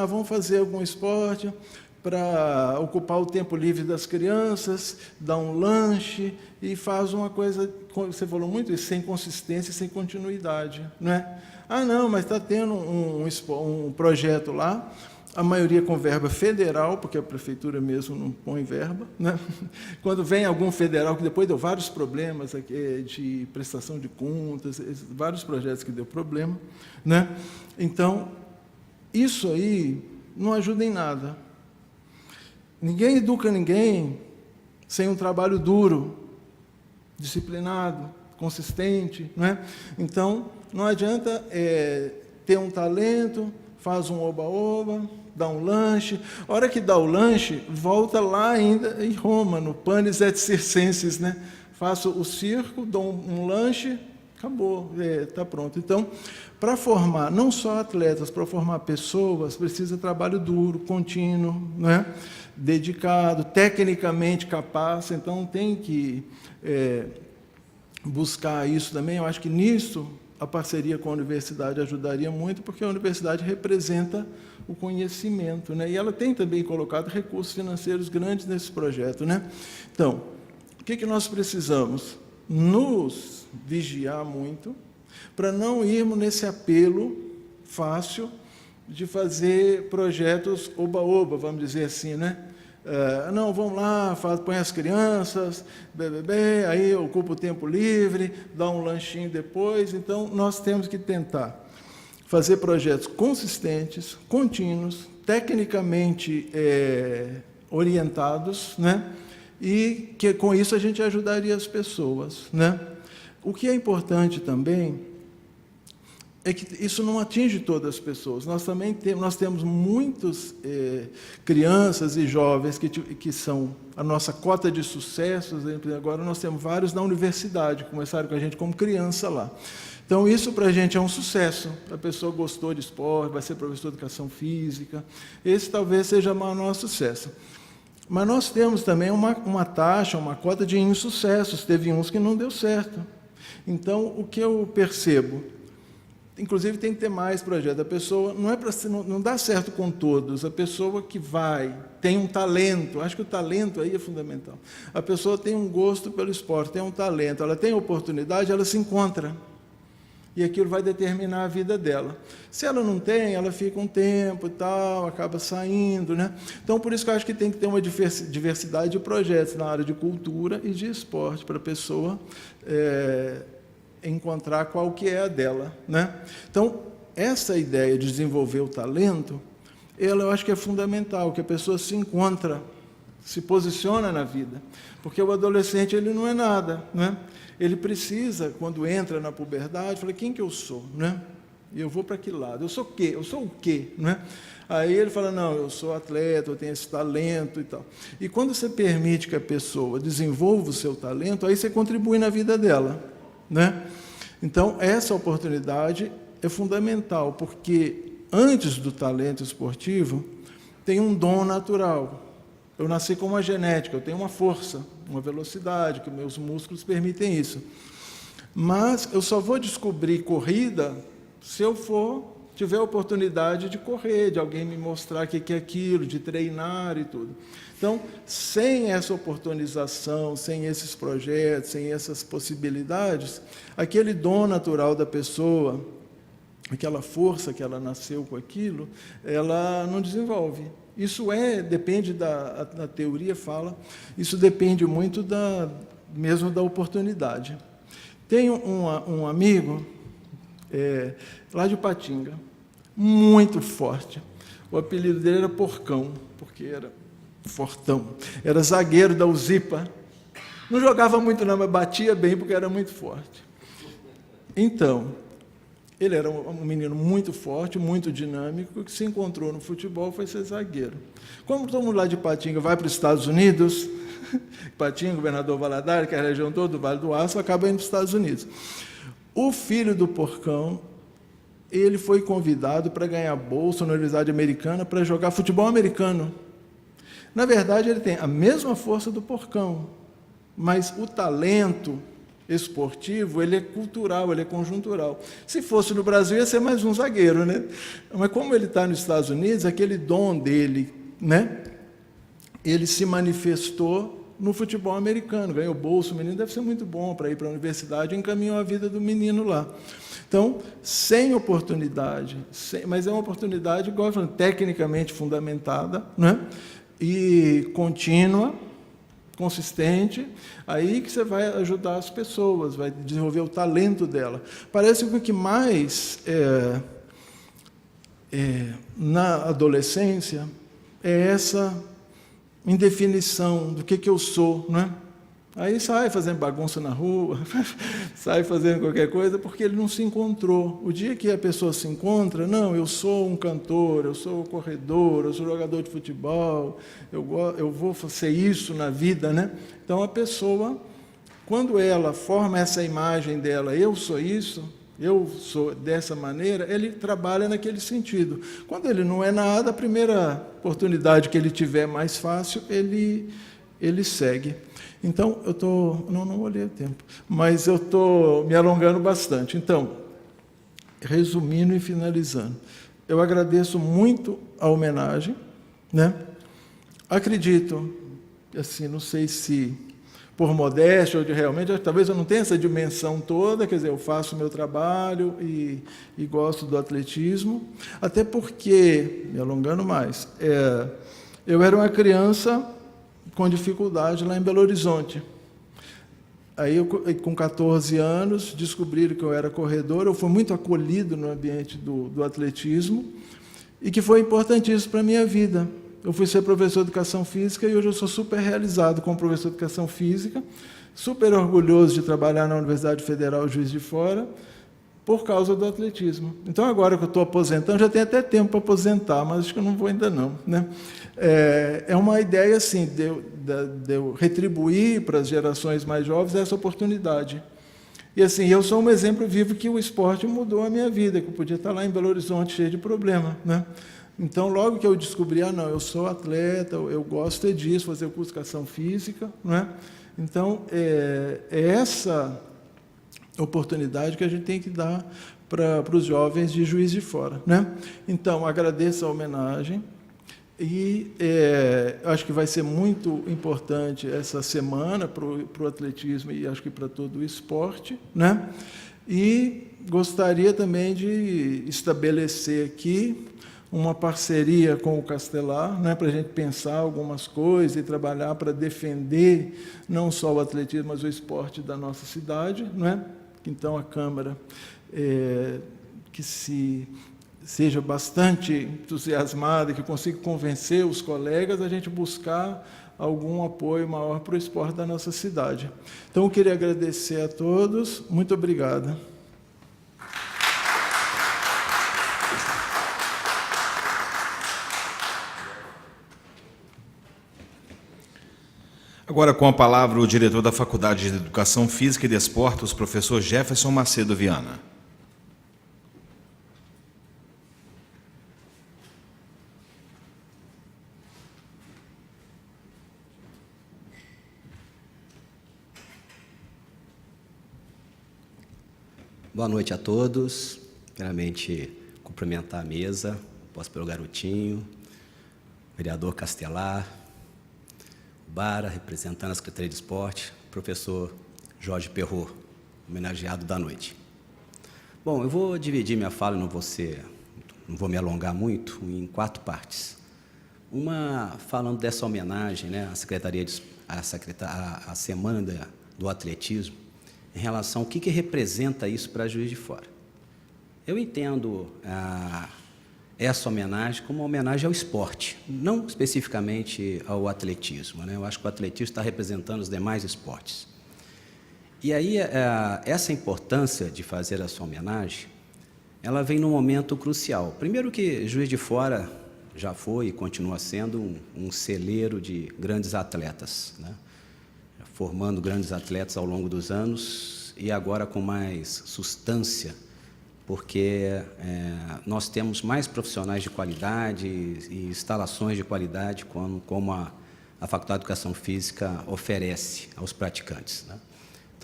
[SPEAKER 5] vamos fazer algum esporte para ocupar o tempo livre das crianças, dar um lanche e faz uma coisa, você falou muito isso, sem consistência, sem continuidade, não é? Não, mas está tendo um projeto lá, a maioria com verba federal, porque a prefeitura mesmo não põe verba, né? Quando vem algum federal, que depois deu vários problemas aqui, de prestação de contas, vários projetos que deu problema, né? Então, isso aí não ajuda em nada. Ninguém educa ninguém sem um trabalho duro, disciplinado, consistente, não é? Então, não adianta ter um talento, faz um oba-oba, dá um lanche. A hora que dá o lanche, volta lá ainda em Roma, no Panis et Circenses, né? Faço o circo, dou um lanche, acabou, está pronto. Então, para formar não só atletas, para formar pessoas, precisa trabalho duro, contínuo, né? Dedicado, tecnicamente capaz. Então, tem que buscar isso também. Eu acho que nisso a parceria com a universidade ajudaria muito, porque a universidade representa o conhecimento, né? E ela tem também colocado recursos financeiros grandes nesse projeto, né? Então, o que nós precisamos? Nos vigiar muito, para não irmos nesse apelo fácil de fazer projetos oba-oba, vamos dizer assim, né? Não, vamos lá, põe as crianças, aí ocupa o tempo livre, dá um lanchinho depois. Então, nós temos que tentar fazer projetos consistentes, contínuos, tecnicamente orientados, né? E que com isso a gente ajudaria as pessoas, né? O que é importante também é que isso não atinge todas as pessoas. Nós também temos muitas crianças e jovens que são a nossa cota de sucessos. Agora nós temos vários na universidade, começaram com a gente como criança lá. Então, isso para a gente é um sucesso. A pessoa gostou de esporte, vai ser professor de educação física. Esse talvez seja o maior sucesso. Mas nós temos também uma taxa, uma cota de insucessos. Teve uns que não deu certo. Então, o que eu percebo? Inclusive, tem que ter mais projetos. A pessoa não dá certo com todos. A pessoa que tem um talento, acho que o talento aí é fundamental. A pessoa tem um gosto pelo esporte, tem um talento, ela tem oportunidade, ela se encontra. E aquilo vai determinar a vida dela. Se ela não tem, ela fica um tempo e tal, acaba saindo, né? Então, por isso que eu acho que tem que ter uma diversidade de projetos na área de cultura e de esporte, para a pessoa encontrar qual que é a dela, né? Então, essa ideia de desenvolver o talento, eu acho que é fundamental, que a pessoa se encontra, se posiciona na vida. Porque o adolescente, ele não é nada, né? Ele precisa, quando entra na puberdade, fala, quem que eu sou, né? E eu vou para que lado? Eu sou o quê? Eu sou o quê, né? Aí ele fala, não, eu sou atleta, eu tenho esse talento e tal. E quando você permite que a pessoa desenvolva o seu talento, aí você contribui na vida dela, né? Então, essa oportunidade é fundamental, porque antes do talento esportivo, tem um dom natural. Eu nasci com uma genética, eu tenho uma força, uma velocidade, que meus músculos permitem isso. Mas eu só vou descobrir corrida se eu tiver a oportunidade de correr, de alguém me mostrar o que é aquilo, de treinar e tudo. Então, sem essa oportunização, sem esses projetos, sem essas possibilidades, aquele dom natural da pessoa, aquela força que ela nasceu com aquilo, ela não desenvolve. Isso depende da teoria fala, isso depende muito mesmo da oportunidade. Tenho um amigo lá de Patinga, muito forte. O apelido dele era Porcão, porque era fortão. Era zagueiro da UZIPA. Não jogava muito não, mas batia bem porque era muito forte. Então, ele era um menino muito forte, muito dinâmico, que se encontrou no futebol, foi ser zagueiro. Como todo mundo lá de Patinga vai para os Estados Unidos, Patinga, Governador Valadares, que é a região toda do Vale do Aço, acaba indo para os Estados Unidos. O filho do Porcão, ele foi convidado para ganhar bolsa na Universidade Americana para jogar futebol americano. Na verdade, ele tem a mesma força do Porcão, mas o talento esportivo, ele é cultural, ele é conjuntural. Se fosse no Brasil, ia ser mais um zagueiro, né? Mas como ele está nos Estados Unidos, aquele dom dele, né? Ele se manifestou no futebol americano, ganhou bolsa, o menino deve ser muito bom para ir para a universidade, encaminhou a vida do menino lá. Então, sem oportunidade, mas é uma oportunidade, igual eu falei, tecnicamente fundamentada, né? E contínua, consistente, aí que você vai ajudar as pessoas, vai desenvolver o talento dela. Parece que o que mais na adolescência é essa indefinição do que eu sou, não é? Aí sai fazendo bagunça na rua, sai fazendo qualquer coisa, porque ele não se encontrou. O dia que a pessoa se encontra, não, eu sou um cantor, eu sou corredor, eu sou jogador de futebol, eu vou ser isso na vida, né? Então, a pessoa, quando ela forma essa imagem dela, eu sou isso, eu sou dessa maneira, ele trabalha naquele sentido. Quando ele não é nada, a primeira oportunidade que ele tiver mais fácil, ele segue. Então, eu estou... Não olhei o tempo, mas eu estou me alongando bastante. Então, resumindo e finalizando, eu agradeço muito a homenagem, né? Acredito, assim, não sei se por modéstia ou de realmente, talvez eu não tenha essa dimensão toda, quer dizer, eu faço o meu trabalho e gosto do atletismo, até porque, me alongando mais, eu era uma criança com dificuldade lá em Belo Horizonte. Aí, com 14 anos, descobriram que eu era corredor, eu fui muito acolhido no ambiente do atletismo, e que foi importantíssimo para a minha vida. Eu fui ser professor de Educação Física, e hoje eu sou super realizado como professor de Educação Física, super orgulhoso de trabalhar na Universidade Federal Juiz de Fora, por causa do atletismo. Então, agora que eu estou aposentando, já tenho até tempo para aposentar, mas acho que eu não vou ainda não, né? É uma ideia assim, de eu retribuir para as gerações mais jovens essa oportunidade. E assim, eu sou um exemplo vivo que o esporte mudou a minha vida, que eu podia estar lá em Belo Horizonte cheio de problema, né? Então, logo que eu descobri, não, eu sou atleta, eu gosto disso, fazer o curso de Educação Física, né? Então, é essa oportunidade que a gente tem que dar para os jovens de Juiz de Fora, né? Então, agradeço a homenagem e acho que vai ser muito importante essa semana para o atletismo e acho que para todo o esporte, né? E gostaria também de estabelecer aqui uma parceria com o Castelar, né, para a gente pensar algumas coisas e trabalhar para defender não só o atletismo, mas o esporte da nossa cidade, né? Então, a Câmara que seja bastante entusiasmada, que consiga convencer os colegas a gente buscar algum apoio maior para o esporte da nossa cidade. Então, eu queria agradecer a todos. Muito obrigado.
[SPEAKER 2] Agora, com a palavra, o diretor da Faculdade de Educação Física e Desportos, professor Jefferson Macedo Viana.
[SPEAKER 12] Boa noite a todos. Primeiramente, cumprimentar a mesa, posso pelo Garotinho, vereador Castelar, Bara, representando a Secretaria de Esporte, professor Jorge Perrot, homenageado da noite. Bom, eu vou dividir minha fala, não vou me alongar muito, em 4 partes. Uma falando dessa homenagem, né, à Semana do Atletismo, em relação ao que representa isso para Juiz de Fora. Eu entendo essa homenagem como uma homenagem ao esporte, não especificamente ao atletismo, né? Eu acho que o atletismo está representando os demais esportes. E aí, essa importância de fazer essa homenagem, ela vem num momento crucial. Primeiro que Juiz de Fora já foi e continua sendo um celeiro de grandes atletas, né? Formando grandes atletas ao longo dos anos e agora com mais substância, porque nós temos mais profissionais de qualidade e instalações de qualidade como a Faculdade de Educação Física oferece aos praticantes, né?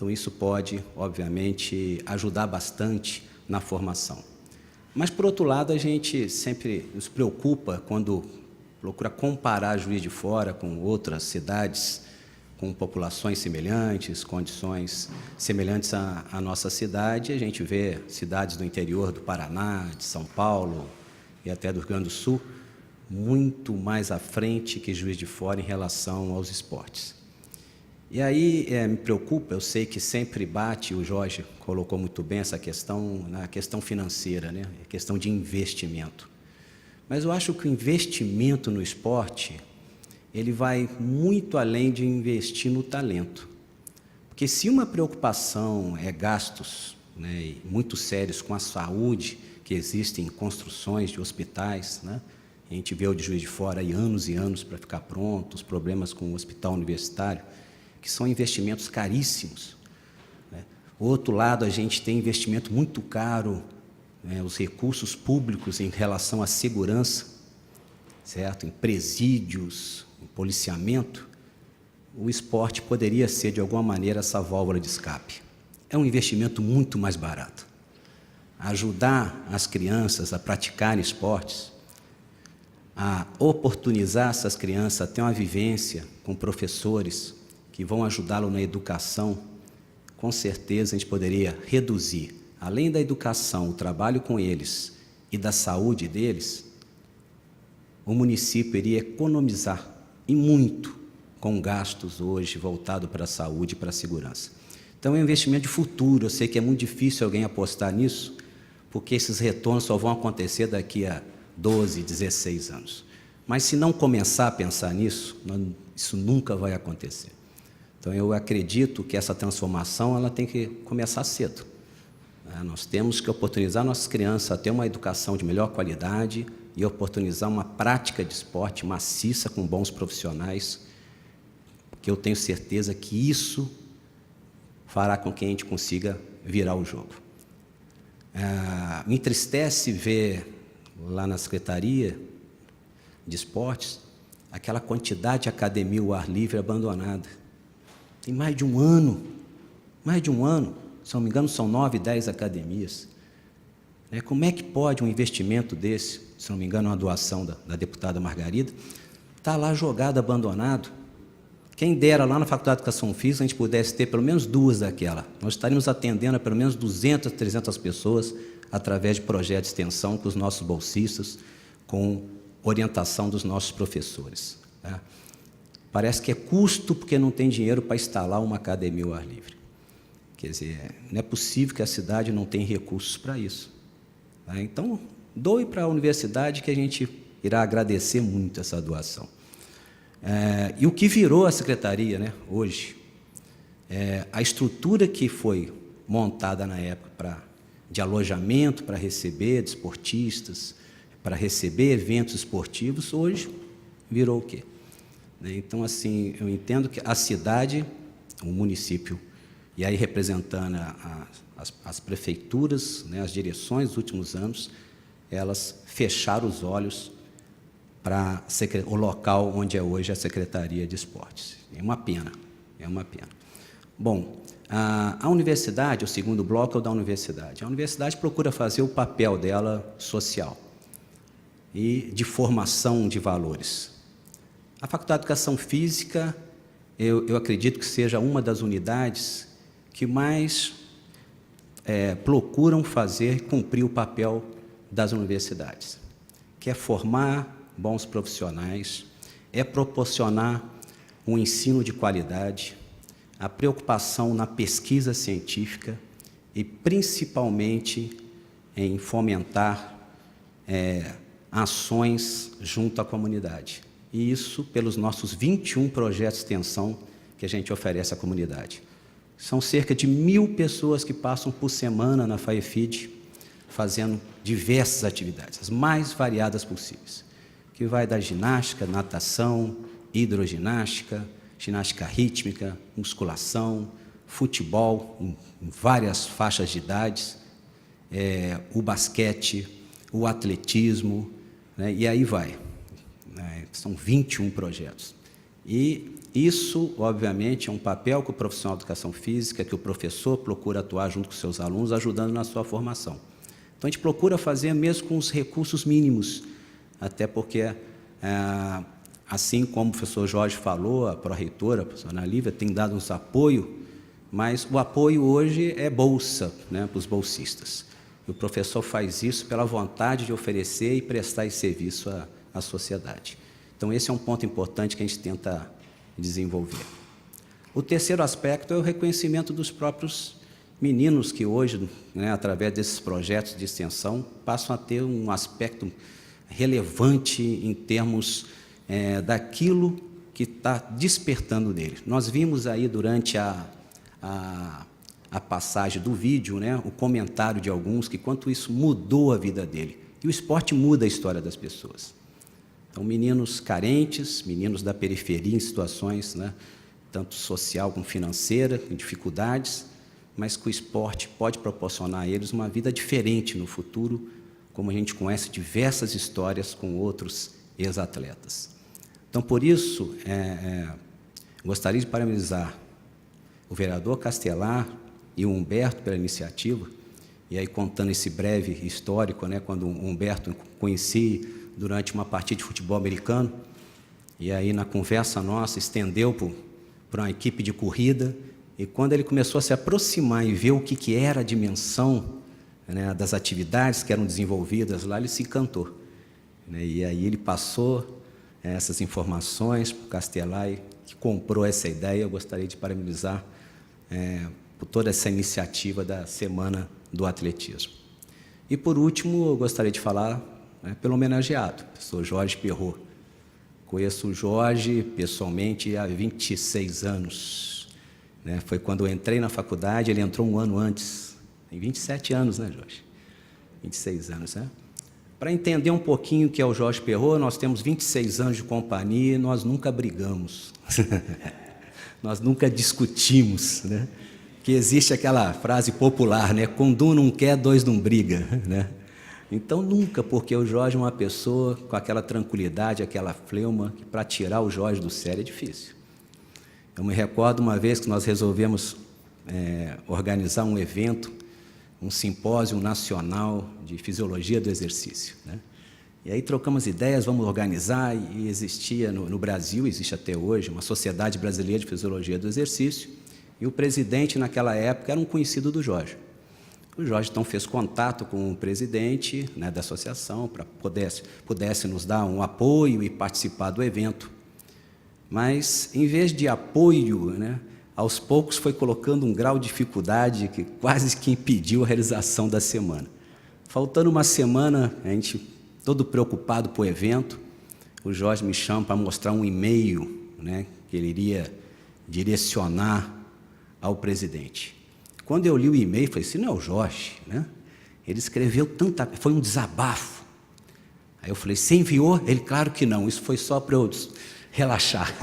[SPEAKER 12] Então, isso pode, obviamente, ajudar bastante na formação. Mas, por outro lado, a gente sempre nos preocupa quando procura comparar Juiz de Fora com outras cidades, com populações semelhantes, condições semelhantes à nossa cidade. A gente vê cidades do interior do Paraná, de São Paulo e até do Rio Grande do Sul, muito mais à frente que Juiz de Fora em relação aos esportes. E aí me preocupa, eu sei que sempre bate, o Jorge colocou muito bem essa questão, na questão financeira, né? A questão de investimento. Mas eu acho que o investimento no esporte, ele vai muito além de investir no talento. Porque se uma preocupação é gastos, né, muito sérios com a saúde, que existem construções de hospitais, né? A gente vê o de Juiz de Fora aí anos e anos para ficar pronto, os problemas com o hospital universitário, que são investimentos caríssimos. Né? Do outro lado, a gente tem investimento muito caro, né, os recursos públicos em relação à segurança, certo? Em presídios, em policiamento. O esporte poderia ser, de alguma maneira, essa válvula de escape. É um investimento muito mais barato. Ajudar as crianças a praticarem esportes, a oportunizar essas crianças a ter uma vivência com professores que vão ajudá-lo na educação, com certeza a gente poderia reduzir, além da educação, o trabalho com eles e da saúde deles, o município iria economizar, e muito, com gastos hoje voltados para a saúde e para a segurança. Então, é um investimento de futuro. Eu sei que é muito difícil alguém apostar nisso, porque esses retornos só vão acontecer daqui a 12, 16 anos. Mas, se não começar a pensar nisso, isso nunca vai acontecer. Então, eu acredito que essa transformação ela tem que começar cedo. Nós temos que oportunizar nossas crianças a ter uma educação de melhor qualidade e oportunizar uma prática de esporte maciça com bons profissionais, porque eu tenho certeza que isso fará com que a gente consiga virar o jogo. Me entristece ver lá na Secretaria de Esportes aquela quantidade de academia ao ar livre abandonada. Tem mais de um ano, se não me engano, são 9, 10 academias. Como é que pode um investimento desse, se não me engano, uma doação da deputada Margarida, está lá jogado, abandonado? Quem dera lá na Faculdade de Educação Física a gente pudesse ter pelo menos 2 daquela. Nós estaríamos atendendo a pelo menos 200, 300 pessoas através de projetos de extensão com os nossos bolsistas, com orientação dos nossos professores. Parece que é custo porque não tem dinheiro para instalar uma academia ao ar livre. Quer dizer, não é possível que a cidade não tenha recursos para isso. Então, doe para a universidade que a gente irá agradecer muito essa doação. E o que virou a secretaria, hoje, a estrutura que foi montada na época de alojamento para receber desportistas, para receber eventos esportivos, hoje virou o quê? Então, assim, eu entendo que a cidade, o município, e aí representando as prefeituras, as direções dos últimos anos, elas fecharam os olhos para o local onde é hoje a Secretaria de Esportes. É uma pena. Bom, a universidade, o segundo bloco é o da universidade. A universidade procura fazer o papel dela social e de formação de valores. A Faculdade de Educação Física, eu acredito que seja uma das unidades que mais procuram fazer cumprir o papel das universidades, que é formar bons profissionais, é proporcionar um ensino de qualidade, a preocupação na pesquisa científica e, principalmente, em fomentar ações junto à comunidade. E isso pelos nossos 21 projetos de extensão que a gente oferece à comunidade. São cerca de 1.000 pessoas que passam por semana na FAEFID, fazendo diversas atividades, as mais variadas possíveis, que vai da ginástica, natação, hidroginástica, ginástica rítmica, musculação, futebol, em várias faixas de idades, o basquete, o atletismo, e aí vai. São 21 projetos. E isso, obviamente, é um papel que o profissional de educação física, que o professor procura atuar junto com seus alunos, ajudando na sua formação. Então, a gente procura fazer mesmo com os recursos mínimos, até porque, assim como o professor Jorge falou, a pró-reitora, a professora Ana Lívia, tem dado uns apoio, mas o apoio hoje é bolsa, né, para os bolsistas. E o professor faz isso pela vontade de oferecer e prestar esse serviço à sociedade. Então, esse é um ponto importante que a gente tenta desenvolver. O terceiro aspecto é o reconhecimento dos próprios meninos que hoje, né, através desses projetos de extensão, passam a ter um aspecto relevante em termos daquilo que está despertando nele. Nós vimos aí durante a passagem do vídeo, né, o comentário de alguns, que quanto isso mudou a vida dele. E o esporte muda a história das pessoas. Então, meninos carentes, meninos da periferia em situações, né, tanto social como financeira, com dificuldades, mas que o esporte pode proporcionar a eles uma vida diferente no futuro, como a gente conhece diversas histórias com outros ex-atletas. Então, por isso, gostaria de parabenizar o vereador Castelar e o Humberto pela iniciativa, e aí contando esse breve histórico, né, quando o Humberto conheci durante uma partida de futebol americano, e aí na conversa nossa estendeu para uma equipe de corrida, e quando ele começou a se aproximar e ver o que era a dimensão, né, das atividades que eram desenvolvidas lá, ele se encantou, né, e aí ele passou essas informações para o Castelar, que comprou essa ideia. Eu gostaria de parabenizar por toda essa iniciativa da Semana do Atletismo. E, por último, eu gostaria de falar, né, pelo homenageado, o professor Jorge Perrot. Conheço o Jorge pessoalmente há 26 anos. Né? Foi quando eu entrei na faculdade, ele entrou um ano antes. Tem 27 anos, né, Jorge? 26 anos, né? Para entender um pouquinho o que é o Jorge Perrot, nós temos 26 anos de companhia e nós nunca brigamos. Nós nunca discutimos, né? Que existe aquela frase popular, né? Quando um não quer, dois não briga, né? Então, nunca, porque o Jorge é uma pessoa com aquela tranquilidade, aquela fleuma, que para tirar o Jorge do sério é difícil. Eu me recordo uma vez que nós resolvemos organizar um evento, um simpósio nacional de fisiologia do exercício, né? E aí trocamos ideias, vamos organizar, e existia no Brasil, existe até hoje, uma Sociedade Brasileira de Fisiologia do Exercício, e o presidente naquela época era um conhecido do Jorge. O Jorge, então, fez contato com o presidente, né, da associação, para pudesse nos dar um apoio e participar do evento. Mas, em vez de apoio, né, aos poucos foi colocando um grau de dificuldade que quase que impediu a realização da semana. Faltando uma semana, a gente todo preocupado com o evento, o Jorge me chama para mostrar um e-mail, né, que ele iria direcionar ao presidente. Quando eu li o e-mail, falei, isso não é o Jorge, né? Ele escreveu foi um desabafo. Aí eu falei, você enviou? Ele, claro que não, isso foi só para eu relaxar.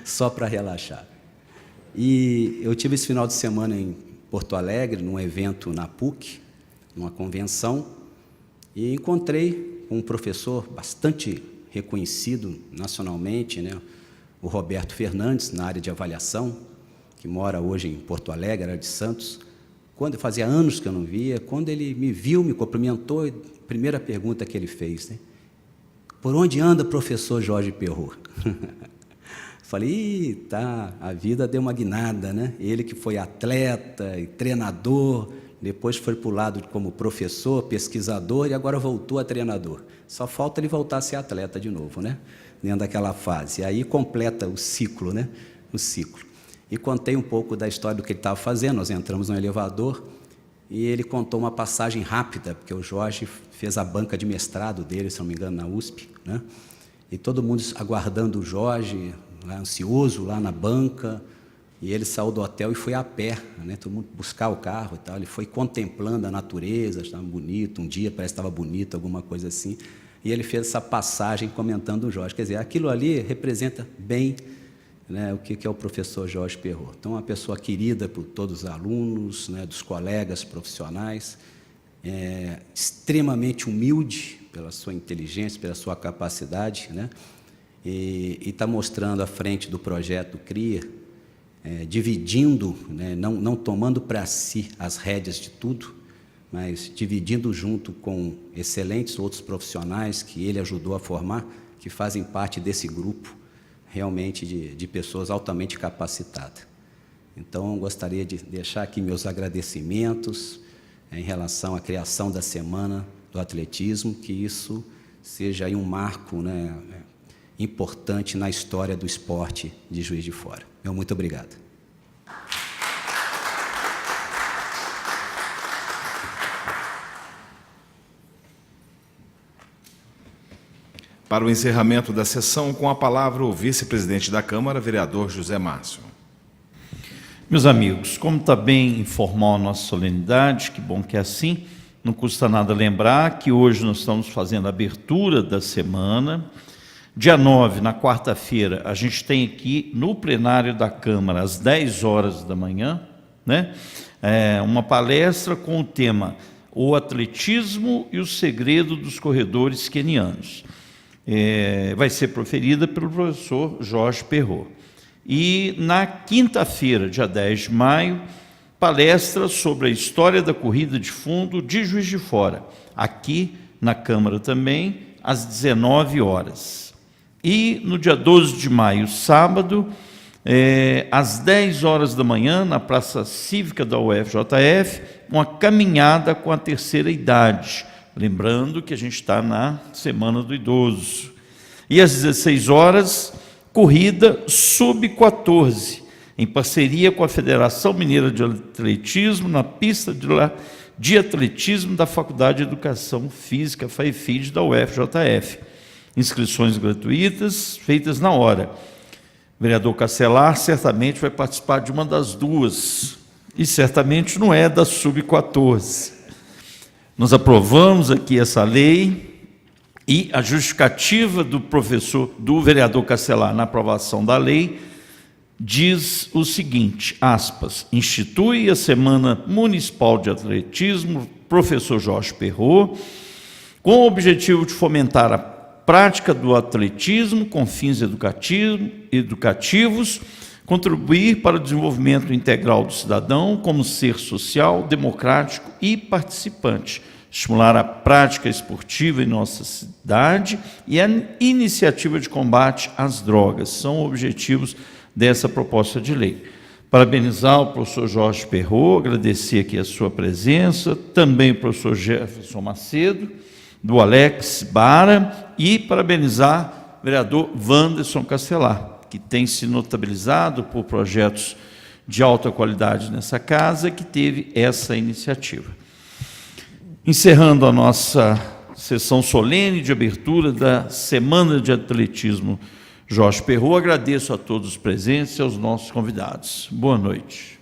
[SPEAKER 12] Só para relaxar. E eu tive esse final de semana em Porto Alegre, num evento na PUC, numa convenção, e encontrei um professor bastante reconhecido nacionalmente, né, o Roberto Fernandes, na área de avaliação, que mora hoje em Porto Alegre, era de Santos. Quando fazia anos que eu não via, quando ele me viu, me cumprimentou, a primeira pergunta que ele fez, né, por onde anda o professor Jorge Perrot? Falei, tá, a vida deu uma guinada, né? Ele que foi atleta e treinador, depois foi para o lado como professor, pesquisador, e agora voltou a treinador. Só falta ele voltar a ser atleta de novo, né? Dentro daquela fase. E aí completa o ciclo, né? O ciclo. E contei um pouco da história do que ele estava fazendo. Nós entramos no elevador e ele contou uma passagem rápida, porque o Jorge fez a banca de mestrado dele, se não me engano, na USP, né? E todo mundo aguardando o Jorge, lá, ansioso, lá na banca, e ele saiu do hotel e foi a pé, né? Todo mundo buscar o carro e tal. Ele foi contemplando a natureza, estava bonito, um dia parece que estava bonito, alguma coisa assim, e ele fez essa passagem comentando o Jorge. Quer dizer, aquilo ali representa bem, né, o que é o professor Jorge Perrot. Então, uma pessoa querida por todos os alunos, né, dos colegas profissionais, extremamente humilde pela sua inteligência, pela sua capacidade, né? e está mostrando à frente do projeto CRIA, dividindo, né, não tomando para si as rédeas de tudo, mas dividindo junto com excelentes outros profissionais que ele ajudou a formar, que fazem parte desse grupo realmente de pessoas altamente capacitadas. Então, gostaria de deixar aqui meus agradecimentos em relação à criação da Semana do Atletismo, que isso seja aí um marco, né, importante na história do esporte de Juiz de Fora. Meu muito obrigado.
[SPEAKER 2] Para o encerramento da sessão, com a palavra o vice-presidente da Câmara, vereador José Márcio.
[SPEAKER 3] Meus amigos, como está bem informal a nossa solenidade, que bom que é assim, não custa nada lembrar que hoje nós estamos fazendo a abertura da semana. Dia 9, na quarta-feira, a gente tem aqui no plenário da Câmara, às 10 horas da manhã, né, uma palestra com o tema O Atletismo e o Segredo dos Corredores Quenianos. Vai ser proferida pelo professor Jorge Perrot. E na quinta-feira, dia 10 de maio, palestra sobre a história da corrida de fundo de Juiz de Fora, aqui na Câmara também, às 19 horas. E no dia 12 de maio, sábado, às 10 horas da manhã, na Praça Cívica da UFJF, uma caminhada com a terceira idade, lembrando que a gente está na Semana do Idoso. E às 16 horas, corrida sub-14, em parceria com a Federação Mineira de Atletismo, na pista de atletismo da Faculdade de Educação Física, FAEFID, da UFJF. Inscrições gratuitas, feitas na hora. O vereador Castelar certamente vai participar de uma das duas, e certamente não é da sub-14. Nós aprovamos aqui essa lei, e a justificativa do vereador Castelar na aprovação da lei diz o seguinte, aspas, institui a Semana Municipal de Atletismo, professor Jorge Perrot, com o objetivo de fomentar a prática do atletismo com fins educativos, contribuir para o desenvolvimento integral do cidadão como ser social, democrático e participante, estimular a prática esportiva em nossa cidade e a iniciativa de combate às drogas. São objetivos dessa proposta de lei. Parabenizar o professor Jorge Perrot, agradecer aqui a sua presença, também o professor Jefferson Macedo, do Alex Bara, e parabenizar o vereador Wanderson Castelar, que tem se notabilizado por projetos de alta qualidade nessa casa, que teve essa iniciativa. Encerrando a nossa sessão solene de abertura da Semana de Atletismo Jorge Perrot, agradeço a todos os presentes e aos nossos convidados. Boa noite.